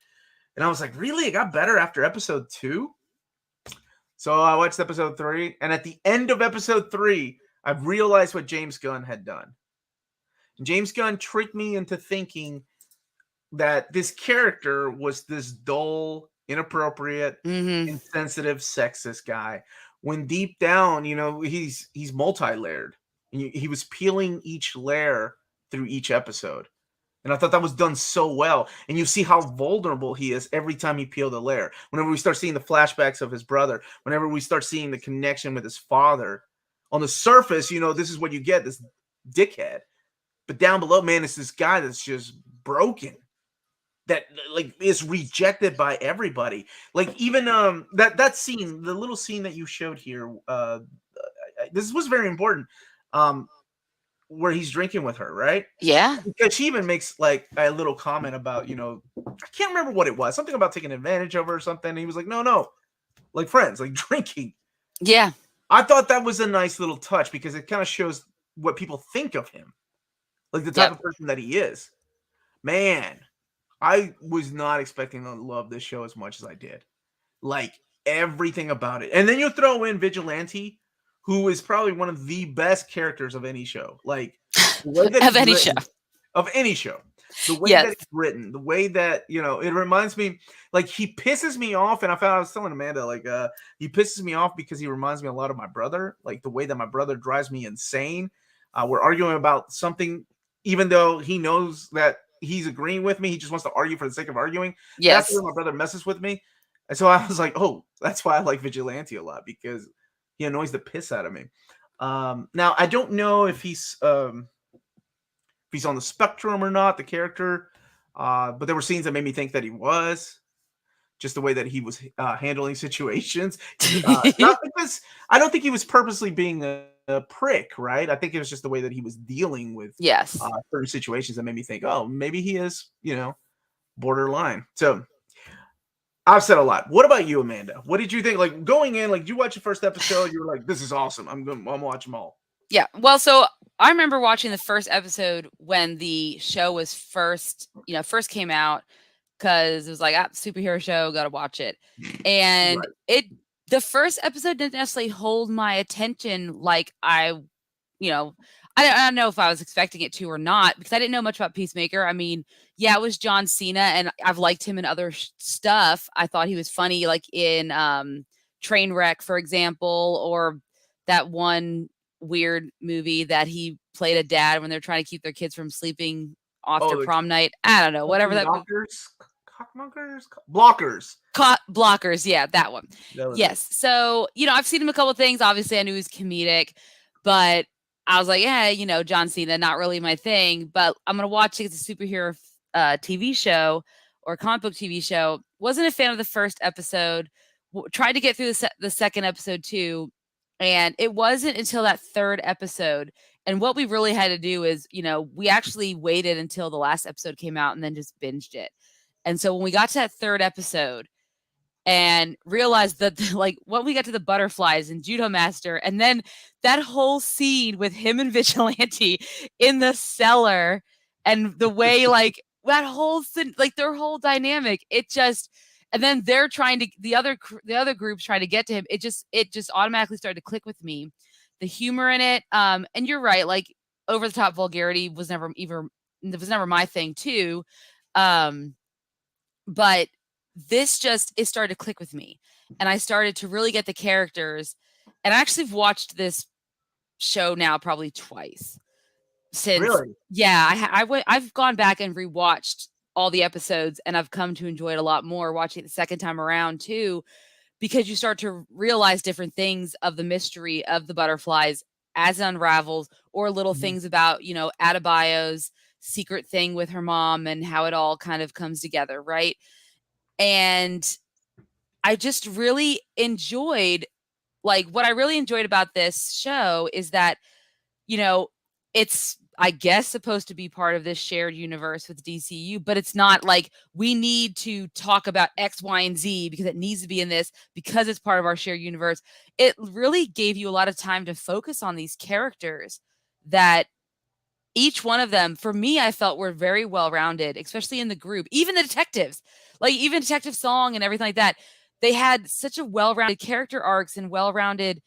And I was like, really? It got better after episode 2? So I watched episode 3. And at the end of episode 3, I realized what James Gunn had done. James Gunn tricked me into thinking that this character was this dull, inappropriate, Hmm. insensitive, sexist guy. When deep down, you know, he's multi-layered. He was peeling each layer through each episode. And I thought that was done so well. And you see how vulnerable he is every time he peeled a layer. Whenever we start seeing the flashbacks of his brother, whenever we start seeing the connection with his father, on the surface, you know, this is what you get, this dickhead. But down below, man, it's this guy that's just broken, that like is rejected by everybody. Like even that scene, the little scene that you showed here, this was very important. Um, where he's drinking with her, right? Yeah. Because she even makes like a little comment about, you know, I can't remember what it was, something about taking advantage of her or something. And he was like, no, like friends, like drinking. Yeah. I thought that was a nice little touch because it kind of shows what people think of him, like the type Yep. of person that he is. Man, I was not expecting to love this show as much as I did. Like everything about it. And then you throw in Vigilante, who is probably one of the best characters of any show. Like the way that Of he's any show. written, of any show. The way that Yes. it's written, the way that, you know, it reminds me, like he pisses me off. And I was telling Amanda, like, he pisses me off because he reminds me a lot of my brother, like the way that my brother drives me insane. We're arguing about something, even though he knows that he's agreeing with me, he just wants to argue for the sake of arguing. That's Yes. where my brother messes with me. And so I was like, oh, that's why I like Vigilante a lot, because he annoys the piss out of me. Now I don't know if he's on the spectrum or not, the character. But there were scenes that made me think that he was, just the way that he was handling situations. Not because I don't think he was purposely being a prick, right? I think it was just the way that he was dealing with Yes. certain situations that made me think, oh, maybe he is, you know, borderline. So I've said a lot. What about you, Amanda? What did you think? Like going in, like you watch the first episode, you were like, this is awesome. I'm watch them all. Yeah. Well, so I remember watching the first episode when the show was first came out, because it was like, superhero show, gotta watch it. And Right. the first episode didn't necessarily hold my attention like you know, I don't know if I was expecting it to or not, because I didn't know much about Peacemaker. I mean, yeah, it was John Cena, and I've liked him in other stuff. I thought he was funny, like in Trainwreck, for example, or that one weird movie that he played a dad when they're trying to keep their kids from sleeping after Oh, the prom night. I don't know, whatever that movie. knockers, cockmonkers, blockers. Blockers, yeah, that one. That was it. Yes. So, I've seen him a couple of things. Obviously, I knew he was comedic, but I was like, yeah, John Cena, not really my thing, but I'm gonna watch it. It's a superhero TV show or comic book TV show. Wasn't a fan of the first episode. Tried to get through the second episode too, and it wasn't until that third episode, And what we really had to do is, we actually waited until the last episode came out and then just binged it. And so when we got to that third episode and realized that, like, when we got to the butterflies and Judo Master, and then that whole scene with him and Vigilante in the cellar, and the way, like, that whole thing, like, their whole dynamic, it just, and then they're trying to, the other groups trying to get to him, it just automatically started to click with me. The humor in it, and you're right, like, over the top vulgarity was never my thing too. But this just, it started to click with me, and I started to really get the characters. And I actually have watched this show now probably twice since. Really? Yeah, I've gone back and rewatched all the episodes, and I've come to enjoy it a lot more watching it the second time around too, because you start to realize different things of the mystery of the butterflies as it unravels, or little things about, Adebayo's secret thing with her mom and how it all kind of comes together, right? And I just really enjoyed, like, what I really enjoyed about this show is that, it's, I guess, supposed to be part of this shared universe with DCU, but it's not like we need to talk about X, Y, and Z because it needs to be in this because it's part of our shared universe. It really gave you a lot of time to focus on these characters that each one of them, for me, I felt were very well-rounded, especially in the group. Even the detectives, like even Detective Song and everything like that, they had such a well-rounded character arcs and well-rounded,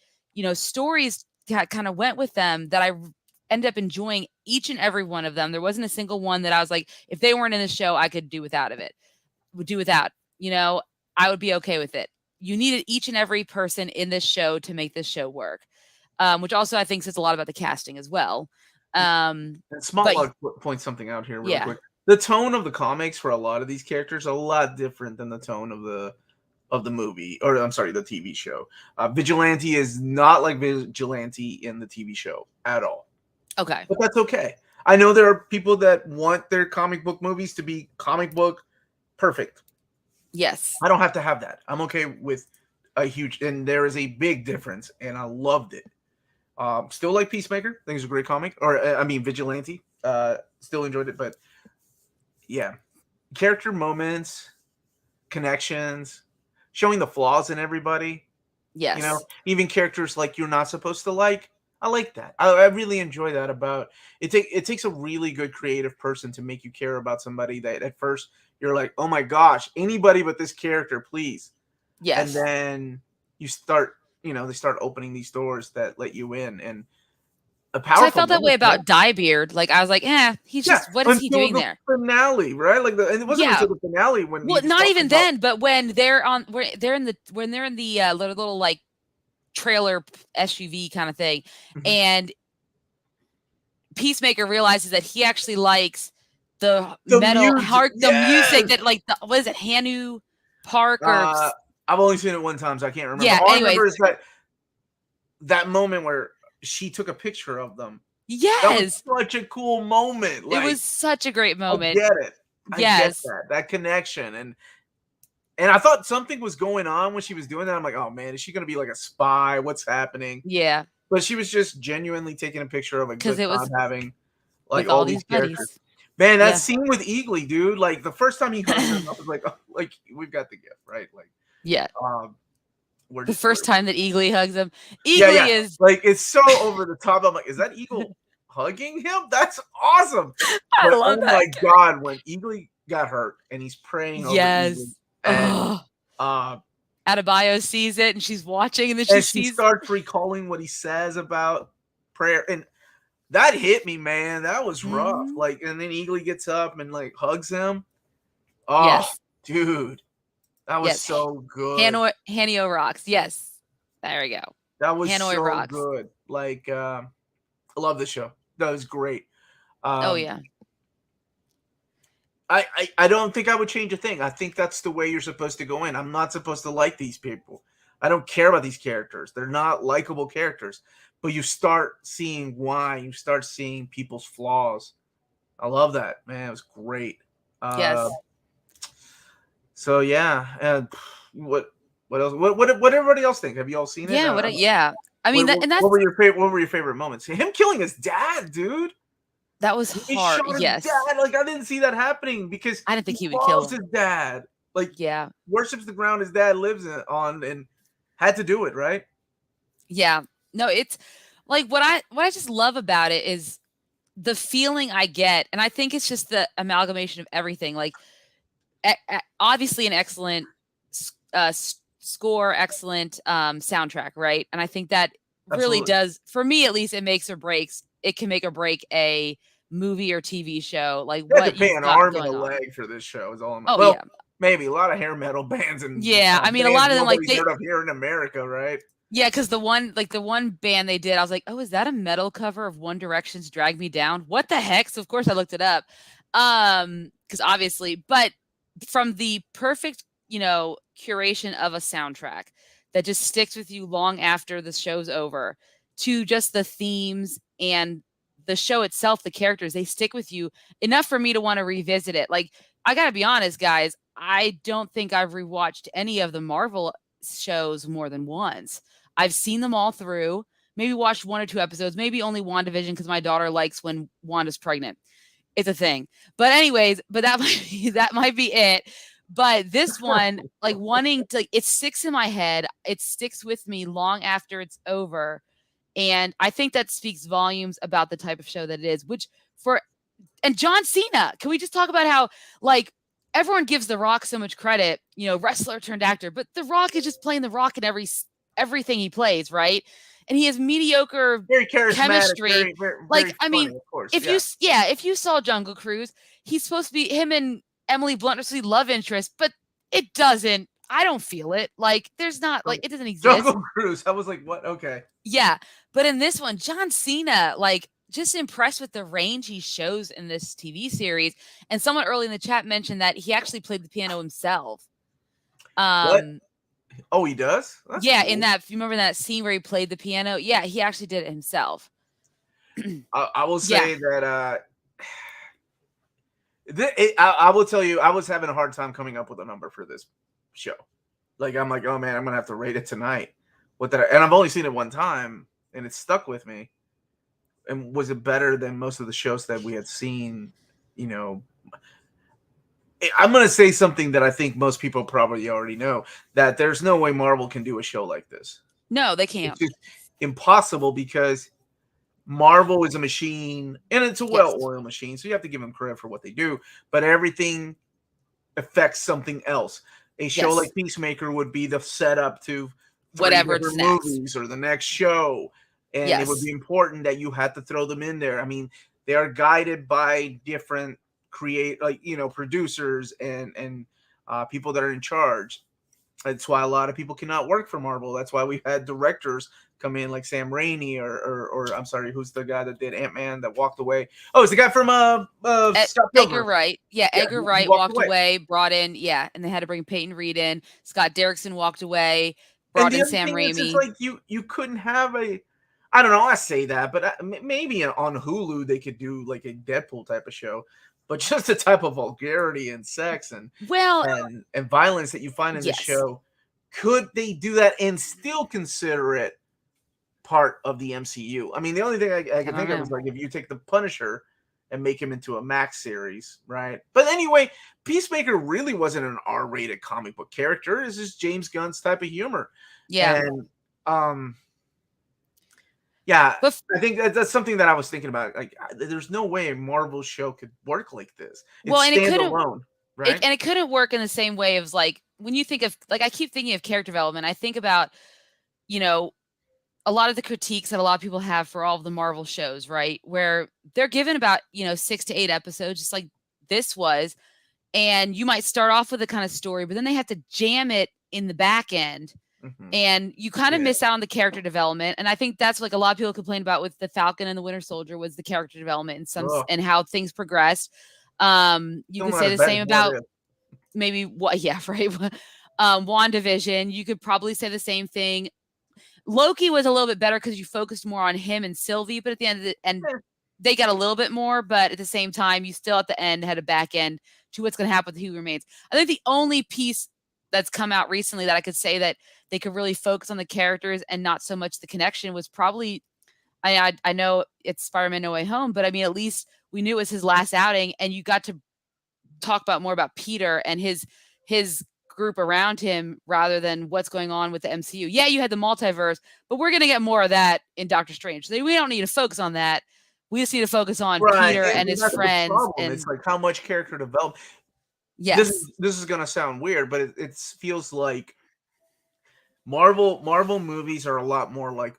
stories that kind of went with them, that I ended up enjoying each and every one of them. There wasn't a single one that I was like, if they weren't in the show, I could do without of it. Would do without, I would be okay with it. You needed each and every person in this show to make this show work, which also I think says a lot about the casting as well. And Small but Log points something out here real yeah. quick. The tone of the comics for a lot of these characters are a lot different than the tone of the movie, or I'm sorry, the TV show. Vigilante is not like Vigilante in the TV show at all. Okay. But that's okay. I know there are people that want their comic book movies to be comic book perfect. Yes. I don't have to have that. I'm okay with a huge, and there is a big difference, and I loved it. Still like Peacemaker. I think it's a great comic. Or, Vigilante. Still enjoyed it, but yeah. Character moments, connections, showing the flaws in everybody. Yes. Even characters like you're not supposed to like. I like that. I really enjoy that about it. It takes a really good creative person to make you care about somebody that at first you're like, oh my gosh, anybody but this character, please. Yes. And then you start, they start opening these doors that let you in. And a powerful. So I felt that way about Diebeard. Like, I was like, he's just, what is he doing there? Finale, right? Like, and it wasn't until the finale when. Well, not even then, but when they're in the little like trailer SUV kind of thing, and Peacemaker realizes that he actually likes the metal music, the music that, like, what is it, Hanu Park, or I've only seen it one time, so I can't remember. Yeah, all I remember is that moment where she took a picture of them. Yes, that was such a cool moment. It was such a great moment. I get it. Yes, I get that connection, and I thought something was going on when she was doing that. I'm like, oh man, is she going to be like a spy? What's happening? Yeah, but she was just genuinely taking a picture of a good time having like all these characters. Buddies. Man, that scene with Eagly, dude. Like the first time he hugged him, I was like, oh, like we've got the gift, right? Like, yeah. We're the first time that Eagly hugs him, Eagly is like, it's so over the top. I'm like, is that Eagle hugging him? That's awesome. I love that. Oh my god, when Eagly got hurt and he's praying over Eagly, and Adebayo sees it and she's watching, and then she starts recalling what he says about prayer, and that hit me, man. That was rough. Like, and then Eagly gets up and like hugs him. Oh, dude. That was so good. Hanio rocks. Yes. There we go. That was so good. Like, I love this show. That was great. Oh, yeah. I don't think I would change a thing. I think that's the way you're supposed to go in. I'm not supposed to like these people. I don't care about these characters. They're not likable characters. But you start seeing why. You start seeing people's flaws. I love that, man. It was great. Yes. So yeah, what else? What everybody else think? Have you all seen it? Yeah. I mean, What, and that's what were your favorite? What were your favorite moments? Him killing his dad, dude. that was He hard. shot his Yes. dad. Like I didn't see that happening because I didn't he think he would kill loves him. his dad. Like Yeah. worships the ground his dad lives on, and had to do it, right? Yeah. No, it's like what I just love about it is the feeling I get, and I think it's just the amalgamation of everything. Like, obviously, an excellent score, excellent soundtrack, right? And I think that really Absolutely. does, for me at least, it makes or breaks. It can make or break a movie or TV show, like You had to what pay you've an got arm and a going on. leg for this show. Is all I'm. Oh Well, yeah, maybe a lot of hair metal bands and yeah. I mean, a bands lot of them like nobody's heard of here in America, right? yeah, because the one band they did, I was like, oh, is that a metal cover of One Direction's "Drag Me Down"? What the heck? So of course I looked it up, because obviously, but from the perfect, curation of a soundtrack that just sticks with you long after the show's over, to just the themes and the show itself, the characters, they stick with you enough for me to want to revisit it. Like, I gotta be honest, guys, I don't think I've rewatched any of the Marvel shows more than once. I've seen them all through, maybe watched 1 or 2 episodes, maybe only WandaVision because my daughter likes when Wanda's pregnant. It's a thing. But anyways, that might be it. But this one, like wanting to, like, it sticks in my head. It sticks with me long after it's over. And I think that speaks volumes about the type of show that it is, and John Cena. Can we just talk about how, like, everyone gives The Rock so much credit, wrestler turned actor, but The Rock is just playing The Rock in everything he plays, right? And he has mediocre Very charismatic, chemistry. very, very, Like, very I funny, mean, of course. if you saw Jungle Cruise, he's supposed to be, him and Emily Blunt are supposed to be love interest, but it doesn't. I don't feel it. Like, there's not, like, it doesn't exist. Jungle Cruise. I was like, what? Okay. Yeah. But in this one, John Cena, like, just impressed with the range he shows in this TV series. And someone early in the chat mentioned that he actually played the piano himself. What? Oh, he does? That's Yeah, cool. if you remember that scene where he played the piano, yeah, he actually did it himself. I will say that I will tell you, I was having a hard time coming up with a number for this show. Like, I'm like, oh man, I'm gonna have to rate it tonight. And I've only seen it one time, and it stuck with me. And was it better than most of the shows that we had seen? I'm gonna say something that I think most people probably already know, that there's no way Marvel can do a show like this. No, they can't. It's just impossible because Marvel is a machine, and it's a well-oiled machine, so you have to give them credit for what they do, but everything affects something else. A show like Peacemaker would be the setup to whatever movies or the next show, and it would be important that you had to throw them in there. I mean, they are guided by different producers and people that are in charge. That's why a lot of people cannot work for Marvel. That's why we've had directors come in like Sam Raimi or I'm sorry, who's the guy that did Ant-Man that walked away? Oh, it's the guy from Scott Pilgrim. Edgar Wright. Yeah, Edgar Wright walked away, brought in, and they had to bring Peyton Reed in. Scott Derrickson walked away, brought in Sam Raimi. It's like you couldn't have I don't know, I say that, but maybe on Hulu they could do like a Deadpool type of show. But just the type of vulgarity and sex and violence that you find in the show, could they do that and still consider it part of the MCU? I mean, the only thing I can think of is like if you take the Punisher and make him into a Max series, right? But anyway, Peacemaker really wasn't an R-rated comic book character. It's just James Gunn's type of humor. Yeah. And yeah, I think that's something that I was thinking about. Like, there's no way a Marvel show could work like this. And it couldn't, right? And it couldn't work in the same way as, like, when you think of, like, I keep thinking of character development. I think about, a lot of the critiques that a lot of people have for all of the Marvel shows, right? Where they're given about, 6 to 8 episodes, just like this was. And you might start off with a kind of story, but then they have to jam it in the back end. Mm-hmm. And you kind of miss out on the character development. And I think that's like a lot of people complain about with the Falcon and the Winter Soldier, was the character development and how things progressed. You could say the same about maybe WandaVision. You could probably say the same thing. Loki was a little bit better because you focused more on him and Sylvie, but at the end they got a little bit more, but at the same time, you still at the end had a back end to what's going to happen with Who Remains. I think the only piece that's come out recently that I could say that they could really focus on the characters and not so much the connection was probably I know it's Spider-Man No Way Home, but I mean at least we knew it was his last outing, and you got to talk about more about Peter and his group around him rather than what's going on with the MCU. Yeah, you had the multiverse, but we're gonna get more of that in Doctor Strange. So we don't need to focus on that. We just need to focus on Peter and his friends. And it's like how much character development. Yes, This is gonna sound weird, but it feels like Marvel movies are a lot more like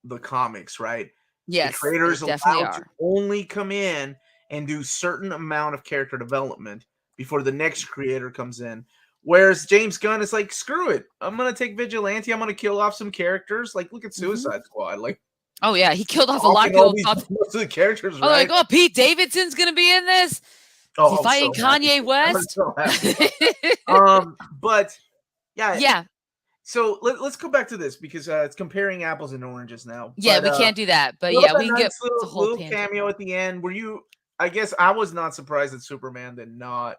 the comics, right? yes, the creators they definitely allowed to are. only come in and do certain amount of character development before the next creator comes in. Whereas James Gunn is like, screw it, I'm gonna take Vigilante, I'm gonna kill off some characters. Like, look at Suicide Squad. Like, Oh yeah, he killed off a lot of people. Most of the characters, Oh, right? like, oh, Pete Davidson's gonna be in this. Is he fighting Kanye West? But yeah, Yeah. So let's go back to this because it's comparing apples and oranges now. Yeah, But, we can't do that. But what yeah, about we can that get nice the whole little cameo at the end. Were you? I guess I was not surprised that Superman did not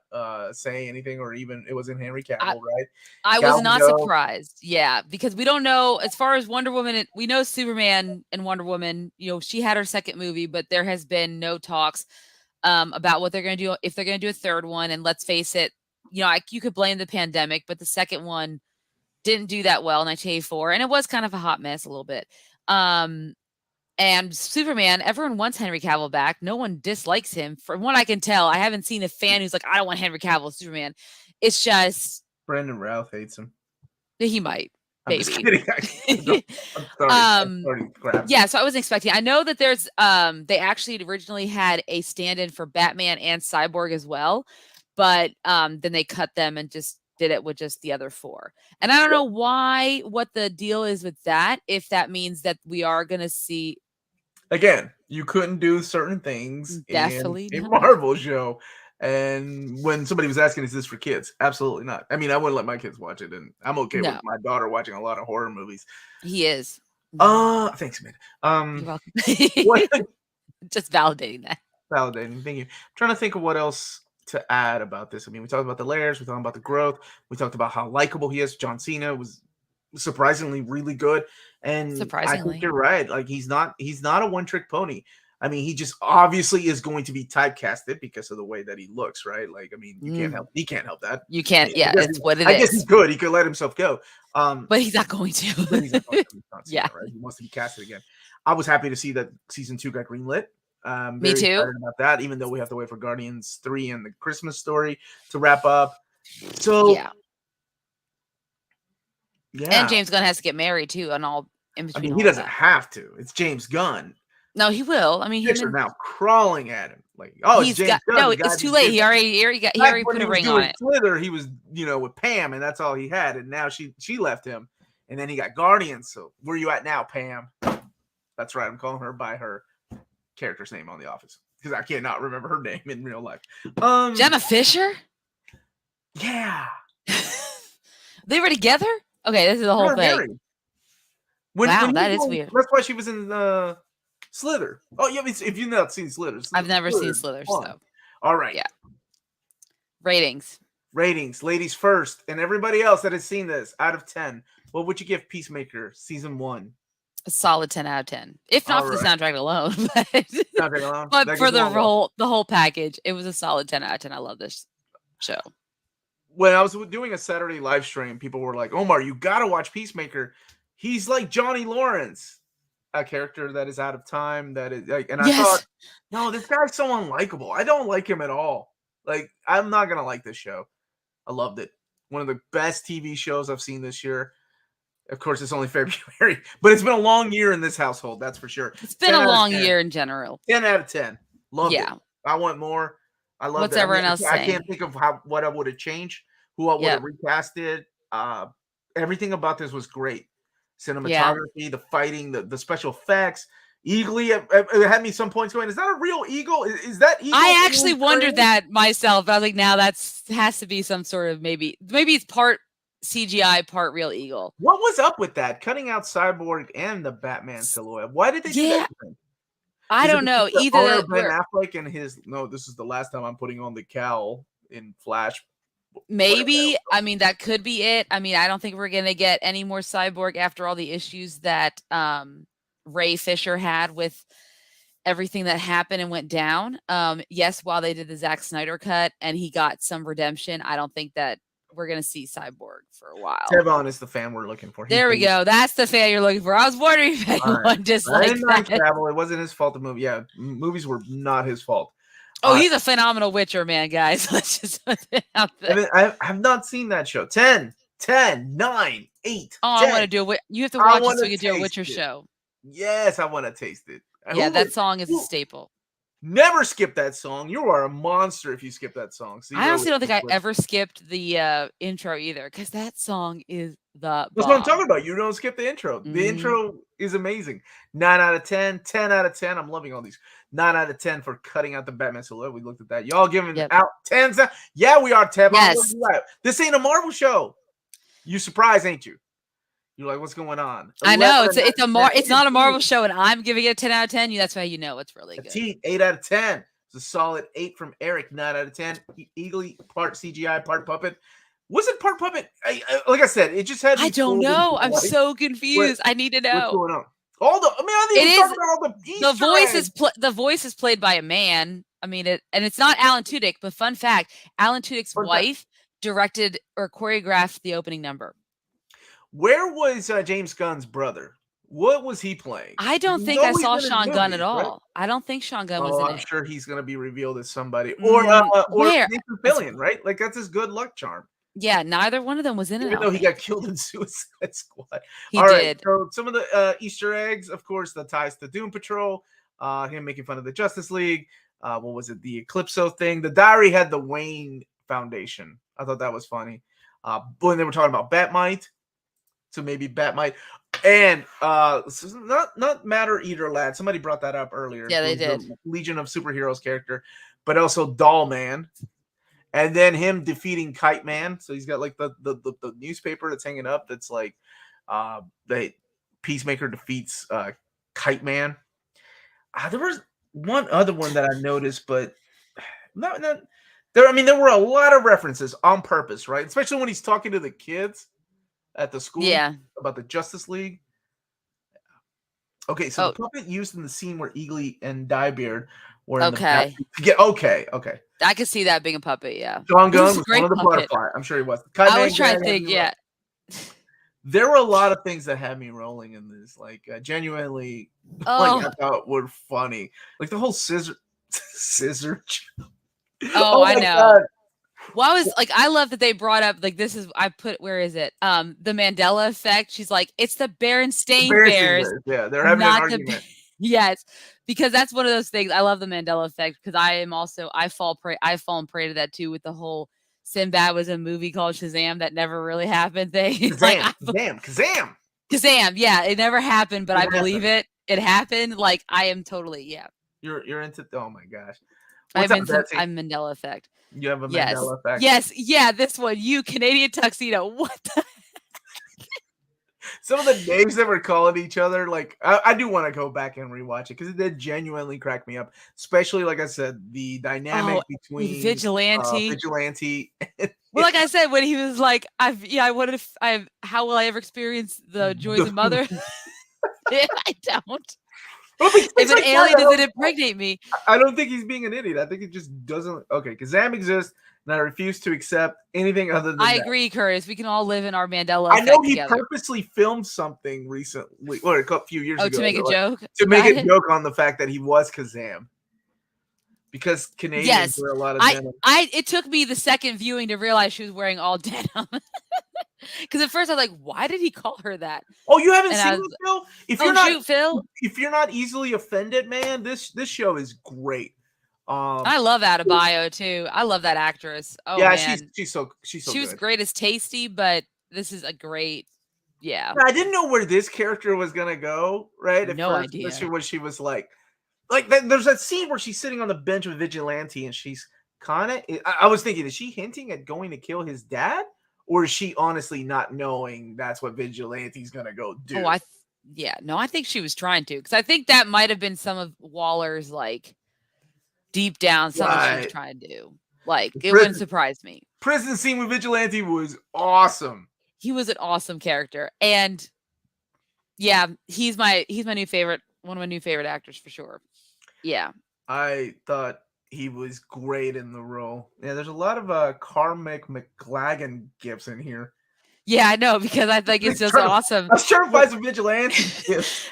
say anything, or even it was in Henry Cavill, right? I was not surprised. Yeah, because we don't know as far as Wonder Woman. We know Superman and Wonder Woman. You know, she had her second movie, but there has been no talks about what they're going to do if they're going to do a third one. And let's face it, you know, you could blame the pandemic, but the second one didn't do that well in 1984, and it was kind of a hot mess a little bit. And Superman, everyone wants Henry Cavill back. No one dislikes him. From what I can tell, I haven't seen a fan who's like, I don't want Henry Cavill as Superman. It's just Brandon Routh hates him. He might. I'm Maybe. just kidding. I'm sorry. Yeah, so I wasn't expecting. I know that there's they actually originally had a stand-in for Batman and Cyborg as well, but then they cut them and just did it with just the other four. And I don't know what the deal is with that, if that means that we are going to see. Again, you couldn't do certain things Definitely in a Marvel show. And when somebody was asking, is this for kids? Absolutely not. I mean, I wouldn't let my kids watch it, and I'm okay with my daughter watching a lot of horror movies. He is. Thanks, man. You're welcome. Just validating that. Validating. Thank you. I'm trying to think of what else to add about this. I mean, we talked about the layers, we talked about the growth, we talked about how likable he is. John Cena was surprisingly really good, and I think you're right. Like, he's not a one-trick pony. I mean, he just obviously is going to be typecasted because of the way that he looks, right? Like, I mean, he can't help that. You can't. Yeah, it's what it is. I guess he could. He could let himself go. But he's not going to. Yeah, right? He wants to be casted again. I was happy to see that season 2 got greenlit. Me too. Excited about that, even though we have to wait for Guardians 3 and the Christmas story to wrap up. So yeah. And James Gunn has to get married too, and all in between. I mean, he doesn't have to. It's James Gunn. No, he will. I mean, he's now crawling at him. Like, oh, it's James Gunn. No, it's too late. He already put a ring on it. Slither, he was, with Pam, and that's all he had. And now she left him, and then he got Guardians. So where are you at now, Pam? That's right. I'm calling her by her character's name on The Office because I cannot remember her name in real life. Jenna Fisher. Yeah. They were together. Okay, this is the whole thing. Wow, that is weird. That's why she was in Slither. Oh, yeah. If you've not seen Slither, I've never seen Slither. So, all right. Yeah. Ratings, ladies first, and everybody else that has seen this. Out of 10, what would you give Peacemaker season 1? A solid 10 out of 10. If not for the soundtrack alone, but for the whole package, it was a solid 10 out of 10. I love this show. When I was doing a Saturday live stream, people were like, Omar, you got to watch Peacemaker. He's like Johnny Lawrence, a character that is out of time. That is like, and I thought, no, this guy's so unlikable. I don't like him at all. Like, I'm not going to like this show. I loved it. One of the best TV shows I've seen this year. Of course, it's only February, but it's been a long year in this household. That's for sure. It's been a long year in general. 10 out of 10. Love it. I want more. I love What's everyone else saying? I can't think of what I would have changed, who I would have recasted. Everything about this was great. Cinematography, the fighting, the special effects. Eagly, it had me some points going, is that a real eagle? Is that eagle? I actually wondered that myself. I was like, now has to be some sort of maybe it's part CGI, part real eagle. What was up with that? Cutting out Cyborg and the Batman silhouette. Why did they do that? I don't know. Either Ben Affleck and his this is the last time I'm putting on the cowl in Flash Maybe. I mean, that could be it. I mean, I don't think we're going to get any more Cyborg after all the issues that Ray Fisher had with everything that happened and went down. Yes, while they did the Zack Snyder cut and he got some redemption, I don't think that we're going to see Cyborg for a while. Tevon is the fan we're looking for. There we go. That's the fan you're looking for. I was wondering if anyone just like that. Travel. It wasn't his fault. The movie, yeah, movies were not his fault. Oh, he's a phenomenal Witcher, man, guys. Let's just put it out there. I have not seen that show. 10, 9, 8. Oh, 10. I want to do it. You have to watch it so we can do a Witcher show. Yes, I want to taste it. Yeah, that song is a staple. Never skip that song. You are a monster if you skip that song. I honestly don't think I ever skipped the intro either, because that song is the bomb. That's what I'm talking about. You don't skip the intro. The intro is amazing. 9 out of 10, 10 out of 10. I'm loving all these. 9 out of 10 for cutting out the Batman silhouette. We looked at that. Y'all giving out 10s. Yeah, we are, Tevon. Yes. This ain't a Marvel show. You surprised, ain't you? You're like, what's going on? I know it's not a Marvel show, and I'm giving it a 10 out of 10. That's why you know it's really good. 8 out of 10. It's a solid 8 from Eric. 9 out of 10. Eagerly part CGI, part puppet. Was it part puppet? Like I said, it just had. I don't know. I'm so confused. I need to know what's going on. The voice is played by a man. I mean, and it's not Alan Tudyk. But fun fact: Alan Tudyk's wife directed or choreographed the opening number. Where was James Gunn's brother? What was he playing? I don't think I saw Sean Gunn at all. Right? I don't think Sean Gunn was in it. I'm sure he's going to be revealed as somebody. Or Nathan Fillion, right? Like, that's his good luck charm. Yeah, neither one of them was in it. Even though he got killed in Suicide Squad. He did. So some of the Easter eggs, of course, the ties to Doom Patrol, him making fun of the Justice League. What was it? The Eclipso thing. The diary had the Wayne Foundation. I thought that was funny. When they were talking about Batmite. So maybe Batmite. And not Matter Eater Lad. Somebody brought that up earlier. Yeah, they did. The Legion of Superheroes character. But also Doll Man. And then him defeating Kite Man. So he's got like the newspaper that's hanging up that's like the Peacemaker defeats Kite Man. There was one other one that I noticed, but not there. I mean, there were a lot of references on purpose, right? Especially when he's talking to the kids at the school about the Justice League. Okay, so the puppet used in the scene where Eagly and Diebeard were in okay. I could see that being a puppet, yeah. John Gunn was one of the butterfly. I'm sure he was. I was trying to think, There were a lot of things that had me rolling in this, like genuinely, like I thought were funny, like the whole scissor. I know. God. Well, I love that they brought up where is it? The Mandela effect. She's like, it's the Berenstain Bears. Yeah, they're having an argument. Yes, because that's one of those things. I love the Mandela effect because I've fallen prey to that too with the whole Sinbad was a movie called Shazam that never really happened thing. Kazam. Yeah, it never happened, but I believe it. It happened. Like I am totally You're into. Oh my gosh. I'm Mandela effect. You have a Mandela effect. Yes, yeah. This one, you Canadian tuxedo. What the? Some of the names that we're calling each other, like I do want to go back and rewatch it because it did genuinely crack me up. Especially, like I said, the dynamic between Vigilante. Well, like I said, when he was like, how will I ever experience the joys of mother? I don't. If an alien doesn't impregnate me, I don't think he's being an idiot. I think it just doesn't. Okay, Kazam exists, and I refuse to accept anything other than that. Agree, Curtis. We can all live in our Mandela effect. I know he together. purposely filmed something recently, or a few years ago. To make a joke? To make a joke on the fact that he was Kazam. Because Canadians wear a lot of denim. It took me the second viewing to realize she was wearing all denim. Because at first I was like, why did he call her that? Oh, you haven't seen it, Phil? Phil. If you're not easily offended, man, this show is great. I love Adebayo too. I love that actress. Oh yeah, man. she's so she good. Was great as Tasty, but this is a great I didn't know where this character was gonna go, right? No idea. Especially when she was like there's that scene where she's sitting on the bench with Vigilante and she's kind of I was thinking, is she hinting at going to kill his dad? Or is she honestly not knowing that's what Vigilante's gonna go do? Oh, I think she was trying to, because I think that might have been some of Waller's deep down something she was trying to do. It wouldn't surprise me. prison scene with Vigilante was awesome. He was an awesome character, and yeah, he's my new favorite, one of my new favorite actors for sure. Yeah. I thought he was great in the role. Yeah, there's a lot of Carmick McLagan gifts in here. Yeah, I know, because I think it's just awesome. I was trying to find some Vigilante gifts.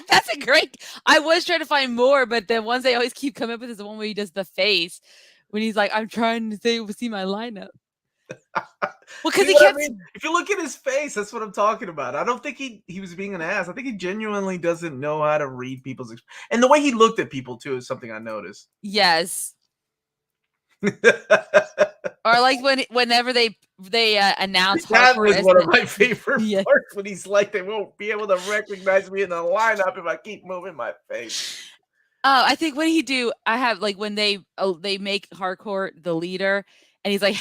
That's a great. I was trying to find more, but the ones they always keep coming up with is the one where he does the face when he's like, "I'm trying to see my lineup." Well, because he kept. I mean? If you look at his face, that's what I'm talking about. I don't think he was being an ass. I think he genuinely doesn't know how to read people's and the way he looked at people too is something I noticed. Yes. Or like whenever they announce that was one of my favorite parts when he's like, they won't be able to recognize me in the lineup if I keep moving my face. Oh, I think what did he do? I have like when they make Harcourt the leader, and he's like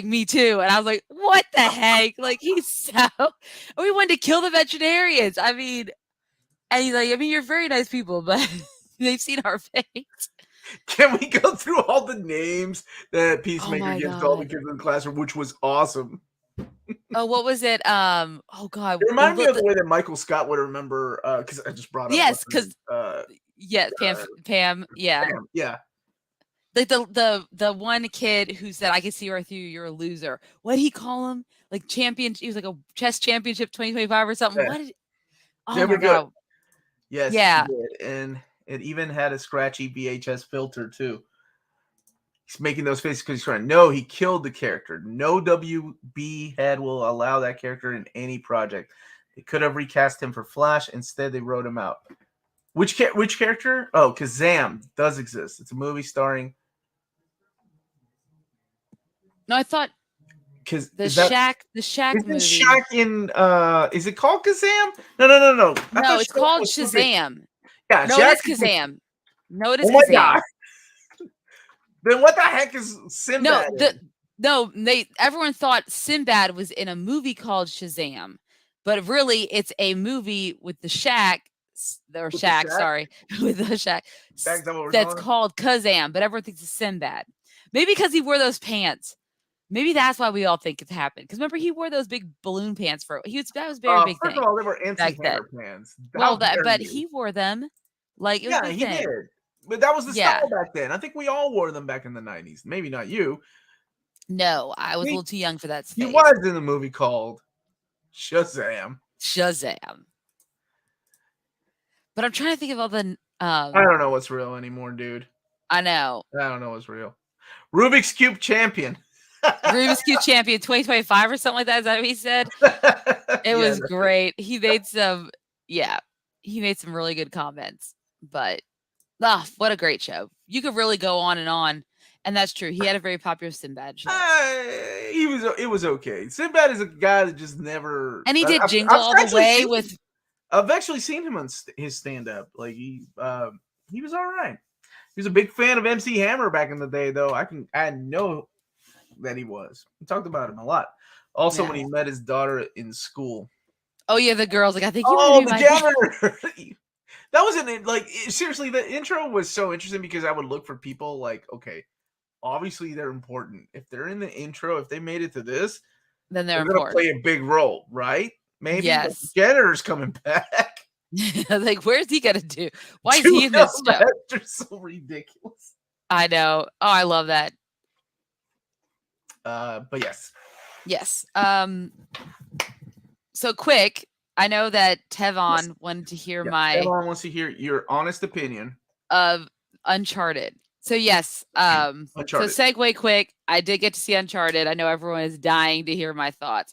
#me too, and I was like, what the heck? Like he's so. We wanted to kill the veterinarians. I mean, and he's like, I mean, you're very nice people, but they've seen our face. Can we go through all the names that Peacemaker gives to all the kids in the classroom, which was awesome? Oh, what was it? Oh God, it reminded me of the way that Michael Scott would remember. Because I just brought up. Yes, because Pam, yeah, Pam, yeah. Like the one kid who said, "I can see right through you. You're a loser." What did he call him? Like champion? He was like a chess championship 2025 or something. Yeah. What did? Oh my God. Yes. Yeah. And it even had a scratchy VHS filter too. He's making those faces because he's trying. No, he killed the character. No WB head will allow that character in any project. They could have recast him for Flash. Instead, they wrote him out. Which character? Oh, Kazam does exist. It's a movie starring. No, I thought the Shaq movie. Shaq in is it called Kazam? No. No, it's called Shazam. Yeah, no, it is Kazam. No, it is Kazam. God. Then what the heck is Sinbad? Everyone thought Sinbad was in a movie called Shazam, but really it's a movie with the Shaq. Or Shaq, sorry, with the Shaq. That's called Kazam, but everyone thinks it's Sinbad. Maybe because he wore those pants. Maybe that's why we all think it's happened. Because remember, he wore those big balloon pants that was very big thing. First of all, they were anti-hammer pants. But he wore them. Like it was he did. But that was the style back then. I think we all wore them back in the 90s. Maybe not you. No, I was a little too young for that. He was in a movie called Shazam. But I'm trying to think of all the. I don't know what's real anymore, dude. I know. I don't know what's real. Rubik's Cube champion. Rubik's Cube champion 2025 or something like that. Is that what he said? It was great. He made some. Yeah, he made some really good comments. But what a great show. You could really go on, and that's true. He had a very popular Sinbad show. It was okay. Sinbad is a guy that just never. And he did Jingle All the Way with. I've actually seen him on his stand-up. Like he was all right. He was a big fan of MC Hammer back in the day, though. I know that he was. We talked about him a lot. Also, when he met his daughter in school. Oh yeah, the girls like I think you want to be the janitor. That wasn't it. Like seriously, the intro was so interesting because I would look for people like, okay, obviously they're important. If they're in the intro, if they made it to this, then they're going to play a big role, right? Maybe the janitor's coming back. Like, where's he gonna do? Why is he in this show? They're so ridiculous. I know. Oh, I love that. But yes. So quick. I know that Tevon wanted to hear Tevon wants to hear your honest opinion of Uncharted. So yes. So segue quick. I did get to see Uncharted. I know everyone is dying to hear my thoughts.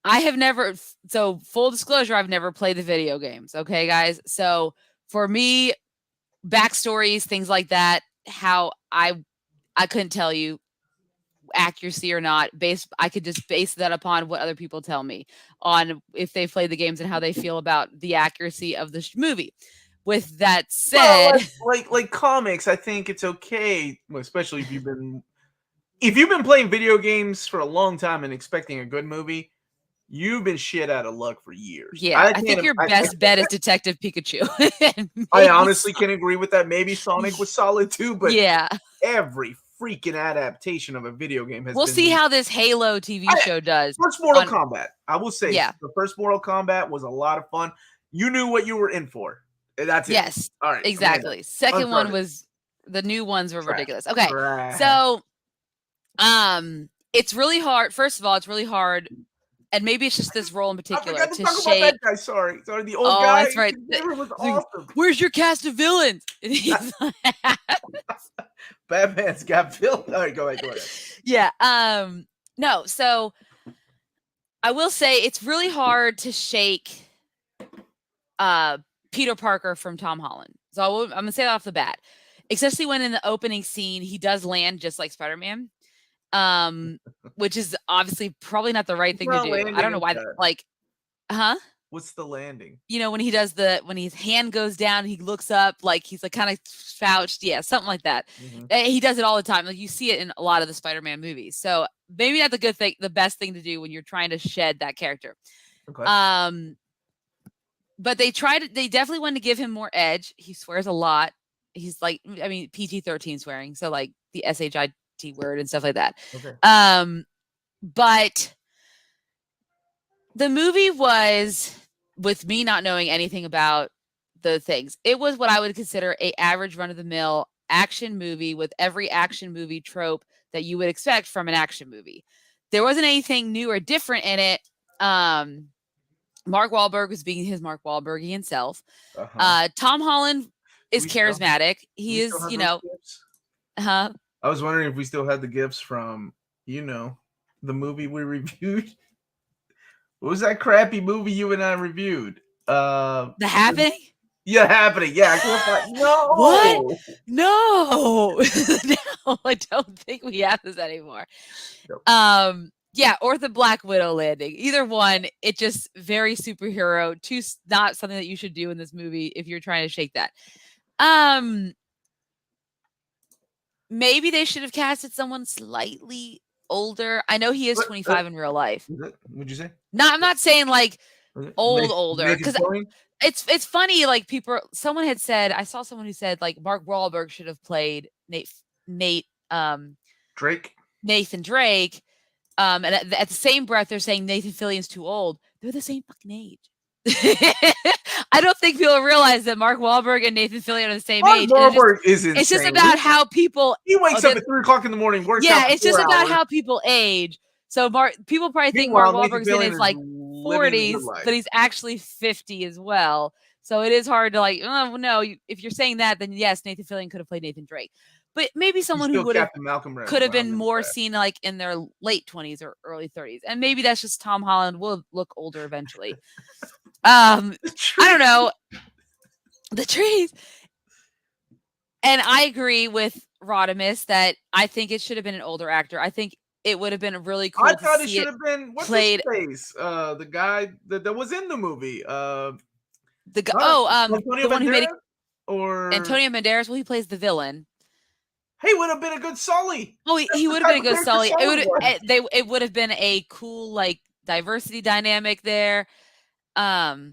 I have never, so full disclosure, I've never played the video games. Okay, guys. So for me, backstories, things like that, how I couldn't tell you accuracy or not. I could just base that upon what other people tell me on if they play the games and how they feel about the accuracy of the movie. With that said, like comics, I think it's okay, especially if you've been playing video games for a long time and expecting a good movie. You've been shit out of luck for years. Yeah, I think your best bet is Detective Pikachu. I honestly can agree with that. Maybe Sonic was solid too, but yeah, every freaking adaptation of a video game has We'll been see how this Halo TV show does. First Mortal Kombat. I will say, Yeah. the first Mortal Kombat was a lot of fun. You knew what you were in for. That's it. Yes. All right. Exactly. Second one was the new ones were ridiculous. Okay. So it's really hard. First of all, it's really hard. And maybe it's just this role in particular I forgot to talk shake. About that guy. Sorry, the old guy. That's right. Was awesome. Where's your cast of villains? Batman's got villains. All right, go ahead. Yeah. No. So I will say it's really hard to shake Peter Parker from Tom Holland. So I'm gonna say that off the bat, especially when in the opening scene he does land just like Spider-Man. Which is obviously probably not the right thing to do. I don't know why. What's the landing? You know, when he does when his hand goes down, he looks up like he's like kind of slouched. Yeah, something like that. Mm-hmm. He does it all the time. Like you see it in a lot of the Spider-Man movies. So maybe not the best thing to do when you're trying to shed that character. Okay. But they definitely wanted to give him more edge. He swears a lot. He's like, I mean, PG-13 swearing. So like the SHIT word and stuff like that. Okay. But the movie was, with me not knowing anything about the things, it was what I would consider a average run-of-the-mill action movie with every action movie trope that you would expect from an action movie. There wasn't anything new or different in it. Mark Wahlberg was being his Mark Wahlbergian self. Tom Holland is charismatic. He is, you know. I was wondering if we still had the gifts from, the movie we reviewed. What was that crappy movie you and I reviewed? The Happening? Yeah, Happening. Yeah. No. What? No. No, I don't think we have this anymore. Nope. Yeah, or the Black Widow landing. Either one, it just very superhero. Not something that you should do in this movie if you're trying to shake that. Maybe they should have casted someone slightly older. I know he is 25 in real life. What'd you say? No, I'm not saying like older, because it's funny. Like someone had said, I saw someone who said like Mark Wahlberg should have played Nathan Drake. And at the same breath, they're saying Nathan Fillion's too old. They're the same fucking age. I don't think people realize that Mark Wahlberg and Nathan Fillion are the same age. Wahlberg is insane. It's just about how people. He wakes up at 3:00 in the morning. Works out it's just about how people age. So people probably think Mark Wahlberg's in his like 40s, but he's actually 50 as well. So it is hard to like. Oh no, if you're saying that, then yes, Nathan Fillion could have played Nathan Drake. But maybe someone who could have been more seen like in their late 20s or early 30s. And maybe that's just Tom Holland will look older eventually. I don't know. The trees. And I agree with Rodimus that I think it should have been an older actor. I think it would have been really cool. I thought it should have been the guy that was in the movie. The one who made it, or Antonio Banderas. Well, he plays the villain. He would have been a good Sully. Oh, he would have been a good Sully. It would have been a cool like diversity dynamic there. You are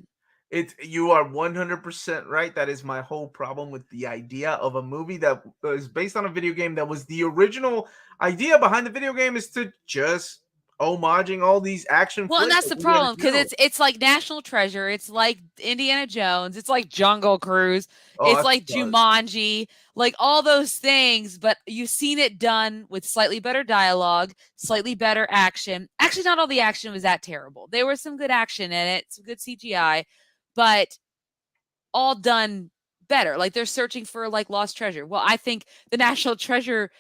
100% right. That is my whole problem with the idea of a movie that is based on a video game. That was the original idea behind the video game, is to just homaging all these action. Well, and that's the problem, because it's like National Treasure. It's like Indiana Jones. It's like Jungle Cruise. It's like Jumanji. Like all those things, but you've seen it done with slightly better dialogue, slightly better action. Actually, not all the action was that terrible. There was some good action in it, some good CGI, but all done better. Like they're searching for like lost treasure. Well, I think the National Treasure,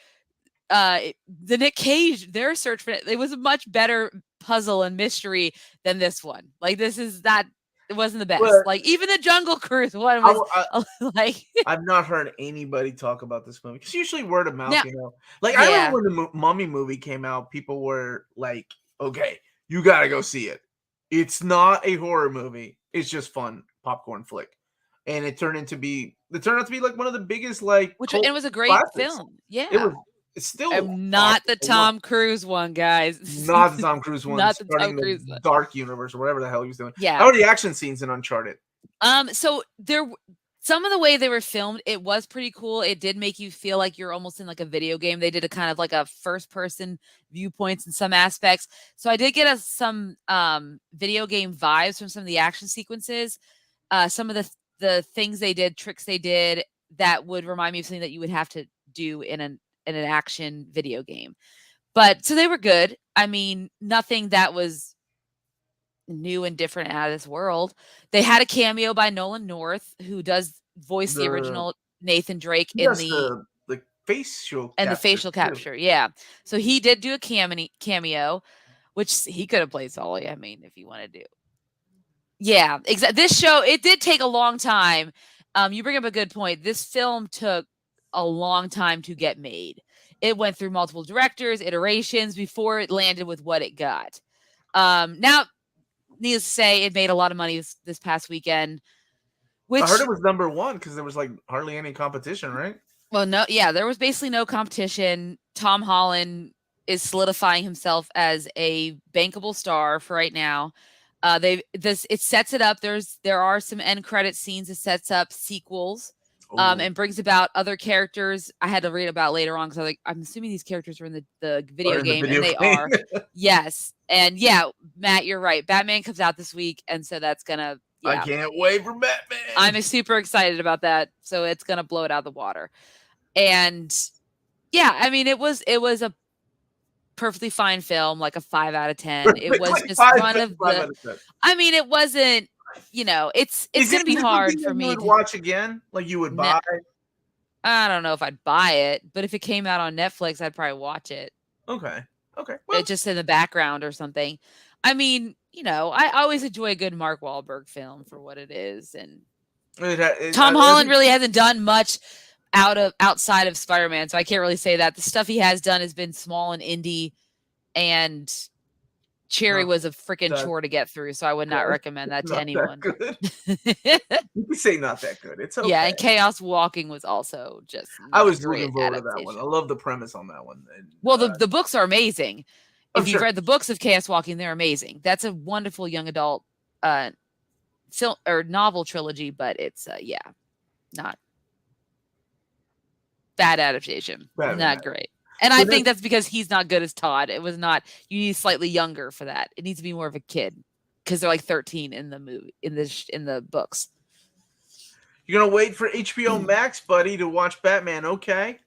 the Nick Cage, their search for it was a much better puzzle and mystery than this one. Like it wasn't the best. But, like even the Jungle Cruise one was like. I've not heard anybody talk about this movie, because usually word of mouth, Like I remember when the Mummy movie came out, people were like, "Okay, you gotta go see it. It's not a horror movie. It's just fun popcorn flick." And it turned out to be like one of the biggest it was a great film. Yeah. It's still not the Tom Cruise one, guys. Not the Tom Cruise one. Not the Tom Cruise one. Dark universe or whatever the hell he was doing. Yeah. How are the action scenes in Uncharted? So some of the way they were filmed, it was pretty cool. It did make you feel like you're almost in like a video game. They did a kind of like a first person viewpoints in some aspects. So I did get some video game vibes from some of the action sequences. Some of the things they did, tricks they did that would remind me of something that you would have to do in an action video game. But so they were good. I mean, nothing that was new and different out of this world. They had a cameo by Nolan North, who does voice the original Nathan Drake in the facial and the facial capture. Yeah. So he did do a cameo, which he could have played Sully. I mean, if you want to do. Yeah, exactly. This show, it did take a long time. You bring up a good point. This film took a long time to get made. It went through multiple directors, iterations before it landed with what it got. Now, needless to say, it made a lot of money this past weekend. Which I heard it was number 1 because there was like hardly any competition, right? Well, no, yeah, there was basically no competition. Tom Holland is solidifying himself as a bankable star for right now. It sets it up. There are some end credit scenes. It sets up sequels, and brings about other characters. I had to read about later on because I'm assuming these characters are in the video game, and they are. Yes, and yeah, Matt, you're right. Batman comes out this week, and so that's gonna. Yeah. I can't wait for Batman. I'm super excited about that. So it's gonna blow it out of the water, and yeah, I mean, it was a perfectly fine film, like a 5 out of 10. It was just one of the. I mean, it wasn't. It's gonna be hard for me to watch again. Like you would buy. I don't know if I'd buy it, but if it came out on Netflix, I'd probably watch it. Okay. Well, just in the background or something. I mean, I always enjoy a good Mark Wahlberg film for what it is, and Tom Holland really hasn't done much outside of Spider-Man, so I can't really say that. The stuff he has done has been small and indie, and Cherry was a freaking chore to get through, so I would not recommend that to anyone. You can say not that good. It's okay. Yeah, and Chaos Walking was also just. I was looking forward to that one. I love the premise on that one. And, well, the books are amazing. If you've read the books of Chaos Walking, they're amazing. That's a wonderful young adult film or novel trilogy, but it's not bad adaptation. Not great. And I think that's because he's not good as Todd. It was not. You need slightly younger for that. It needs to be more of a kid because they're like 13 in the movie in the books. You're gonna wait for HBO Max, buddy, to watch Batman. Okay.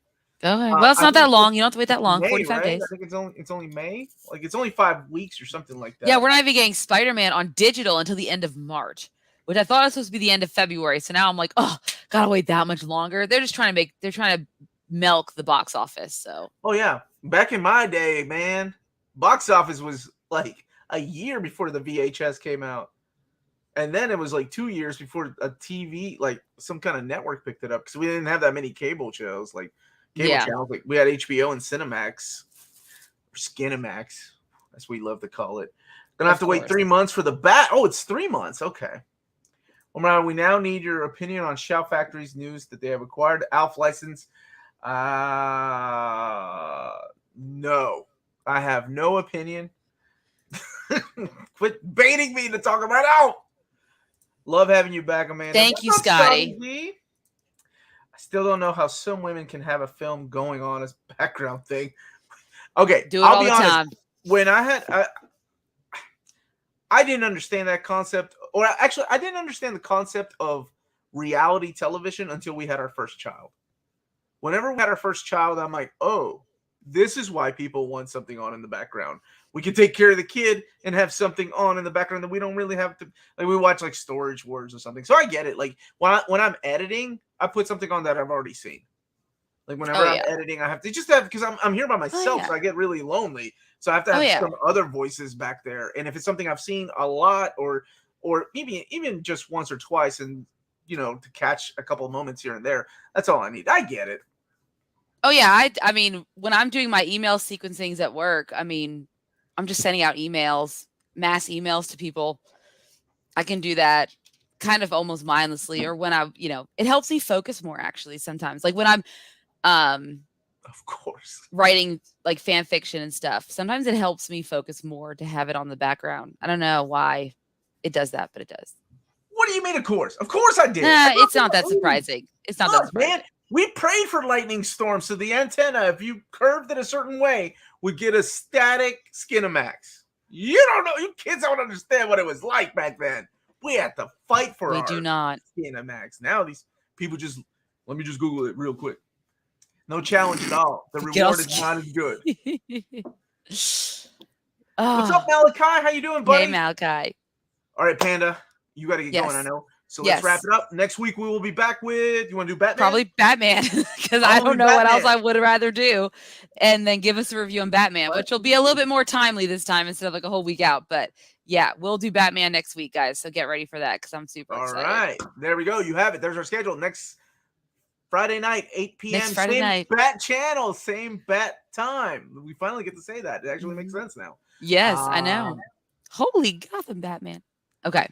Well, it's not that long. You don't have to wait that long. May, 45 days. I think it's only May. Like it's only 5 weeks or something like that. Yeah, we're not even getting Spider-Man on digital until the end of March, which I thought was supposed to be the end of February. So now I'm like, oh, gotta wait that much longer. They're trying to milk the box office. So. Oh yeah, back in my day, man, box office was like a year before the VHS came out, and then it was like 2 years before a TV, like some kind of network picked it up because we didn't have that many cable shows, like cable channels. Like we had HBO and Cinemax, or Skinemax, as we love to call it. Gonna have to wait 3 months for the bat. Oh, it's 3 months. Okay. Omar, we now need your opinion on Shout Factory's news that they have acquired ALF license. No, I have no opinion. Quit baiting me to talk about ALF. Love having you back, Amanda. Thank you, Scotty. I still don't know how some women can have a film going on as background thing. Okay, do it all the time. When I didn't understand that concept, or actually, I didn't understand the concept of reality television until we had our first child. Whenever we had our first child, I'm like, oh, this is why people want something on in the background. We can take care of the kid and have something on in the background that we don't really have to. Like we watch like Storage Wars or something. So I get it. Like when I'm editing, I put something on that I've already seen. Like whenever I'm editing, I have to just have because I'm here by myself, so I get really lonely. So I have to have some other voices back there. And if it's something I've seen a lot, or maybe even just once or twice, and to catch a couple of moments here and there, that's all I need. I get it. Oh yeah, I mean, when I'm doing my email sequencings at work, I mean, I'm just sending out mass emails to people. I can do that kind of almost mindlessly, or when it helps me focus more actually sometimes. Like when I'm of course writing like fan fiction and stuff. Sometimes it helps me focus more to have it on the background. I don't know why it does that, but it does. What do you mean, of course? Of course I did. It's not that surprising. It's not that surprising. Man, we prayed for lightning storms, so the antenna, if you curved it a certain way, would get a static Skinamax. You don't know. You kids don't understand what it was like back then. We had to fight for our Skinamax. Now these people just, let me just Google it real quick. No challenge at all. The reward is not as good. What's up, Malachi? How you doing, buddy? Hey, Malachi. All right, Panda. You got to get going, I know. So let's wrap it up. Next week, we will be back with, you want to do Batman? Probably Batman, because I don't know what else I would rather do. And then give us a review on Batman, which will be a little bit more timely this time instead of like a whole week out. But yeah, we'll do Batman next week, guys. So get ready for that because I'm super excited. All right. There we go. You have it. There's our schedule. Next Friday night, 8 p.m. Next Friday night. Bat channel, same bat time. We finally get to say that. It actually makes sense now. Yes, I know. Holy Gotham Batman. Okay.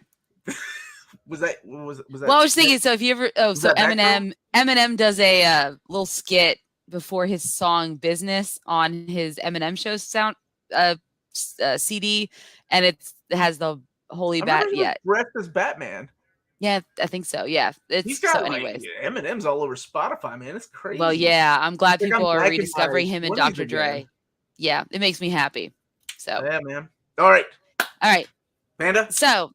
Was that? Well, I was thinking. So if you ever, Eminem does a little skit before his song "Business" on his Eminem show sound CD, and it has the Holy Bat. Yeah, dressed as Batman. Yeah, I think so. Yeah, he's got anyways. Eminem's all over Spotify, man. It's crazy. Well, yeah, I'm glad people are rediscovering him and Dr. Dre. Yeah, it makes me happy. So yeah, man. All right, Panda. So.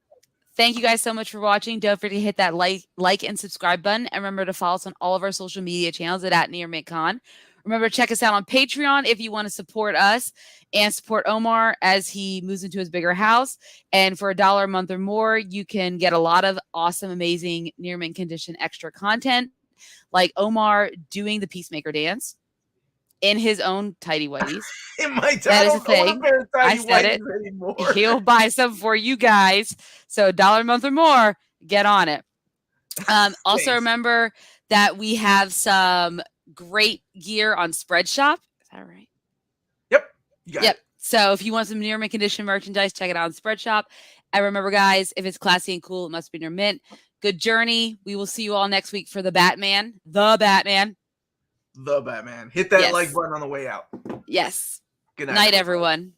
Thank you guys so much for watching. Don't forget to hit that like and subscribe button. And remember to follow us on all of our social media channels at @NearMintCon. Remember to check us out on Patreon if you want to support us and support Omar as he moves into his bigger house. And for $1 a month or more, you can get a lot of awesome, amazing near mint condition extra content, like Omar doing the Peacemaker dance in his own tidy whities. In my that is a thing. I said it. Anymore. He'll buy some for you guys. So $1 a month or more, get on it. Also remember that we have some great gear on Spreadshop. Is that right? Yep. Yep. So if you want some near mint condition merchandise, check it out on Spreadshop. And remember, guys, if it's classy and cool, it must be near mint. Good journey. We will see you all next week for the Batman. The Batman. Hit that like button on the way out. Yes. Good night, everyone.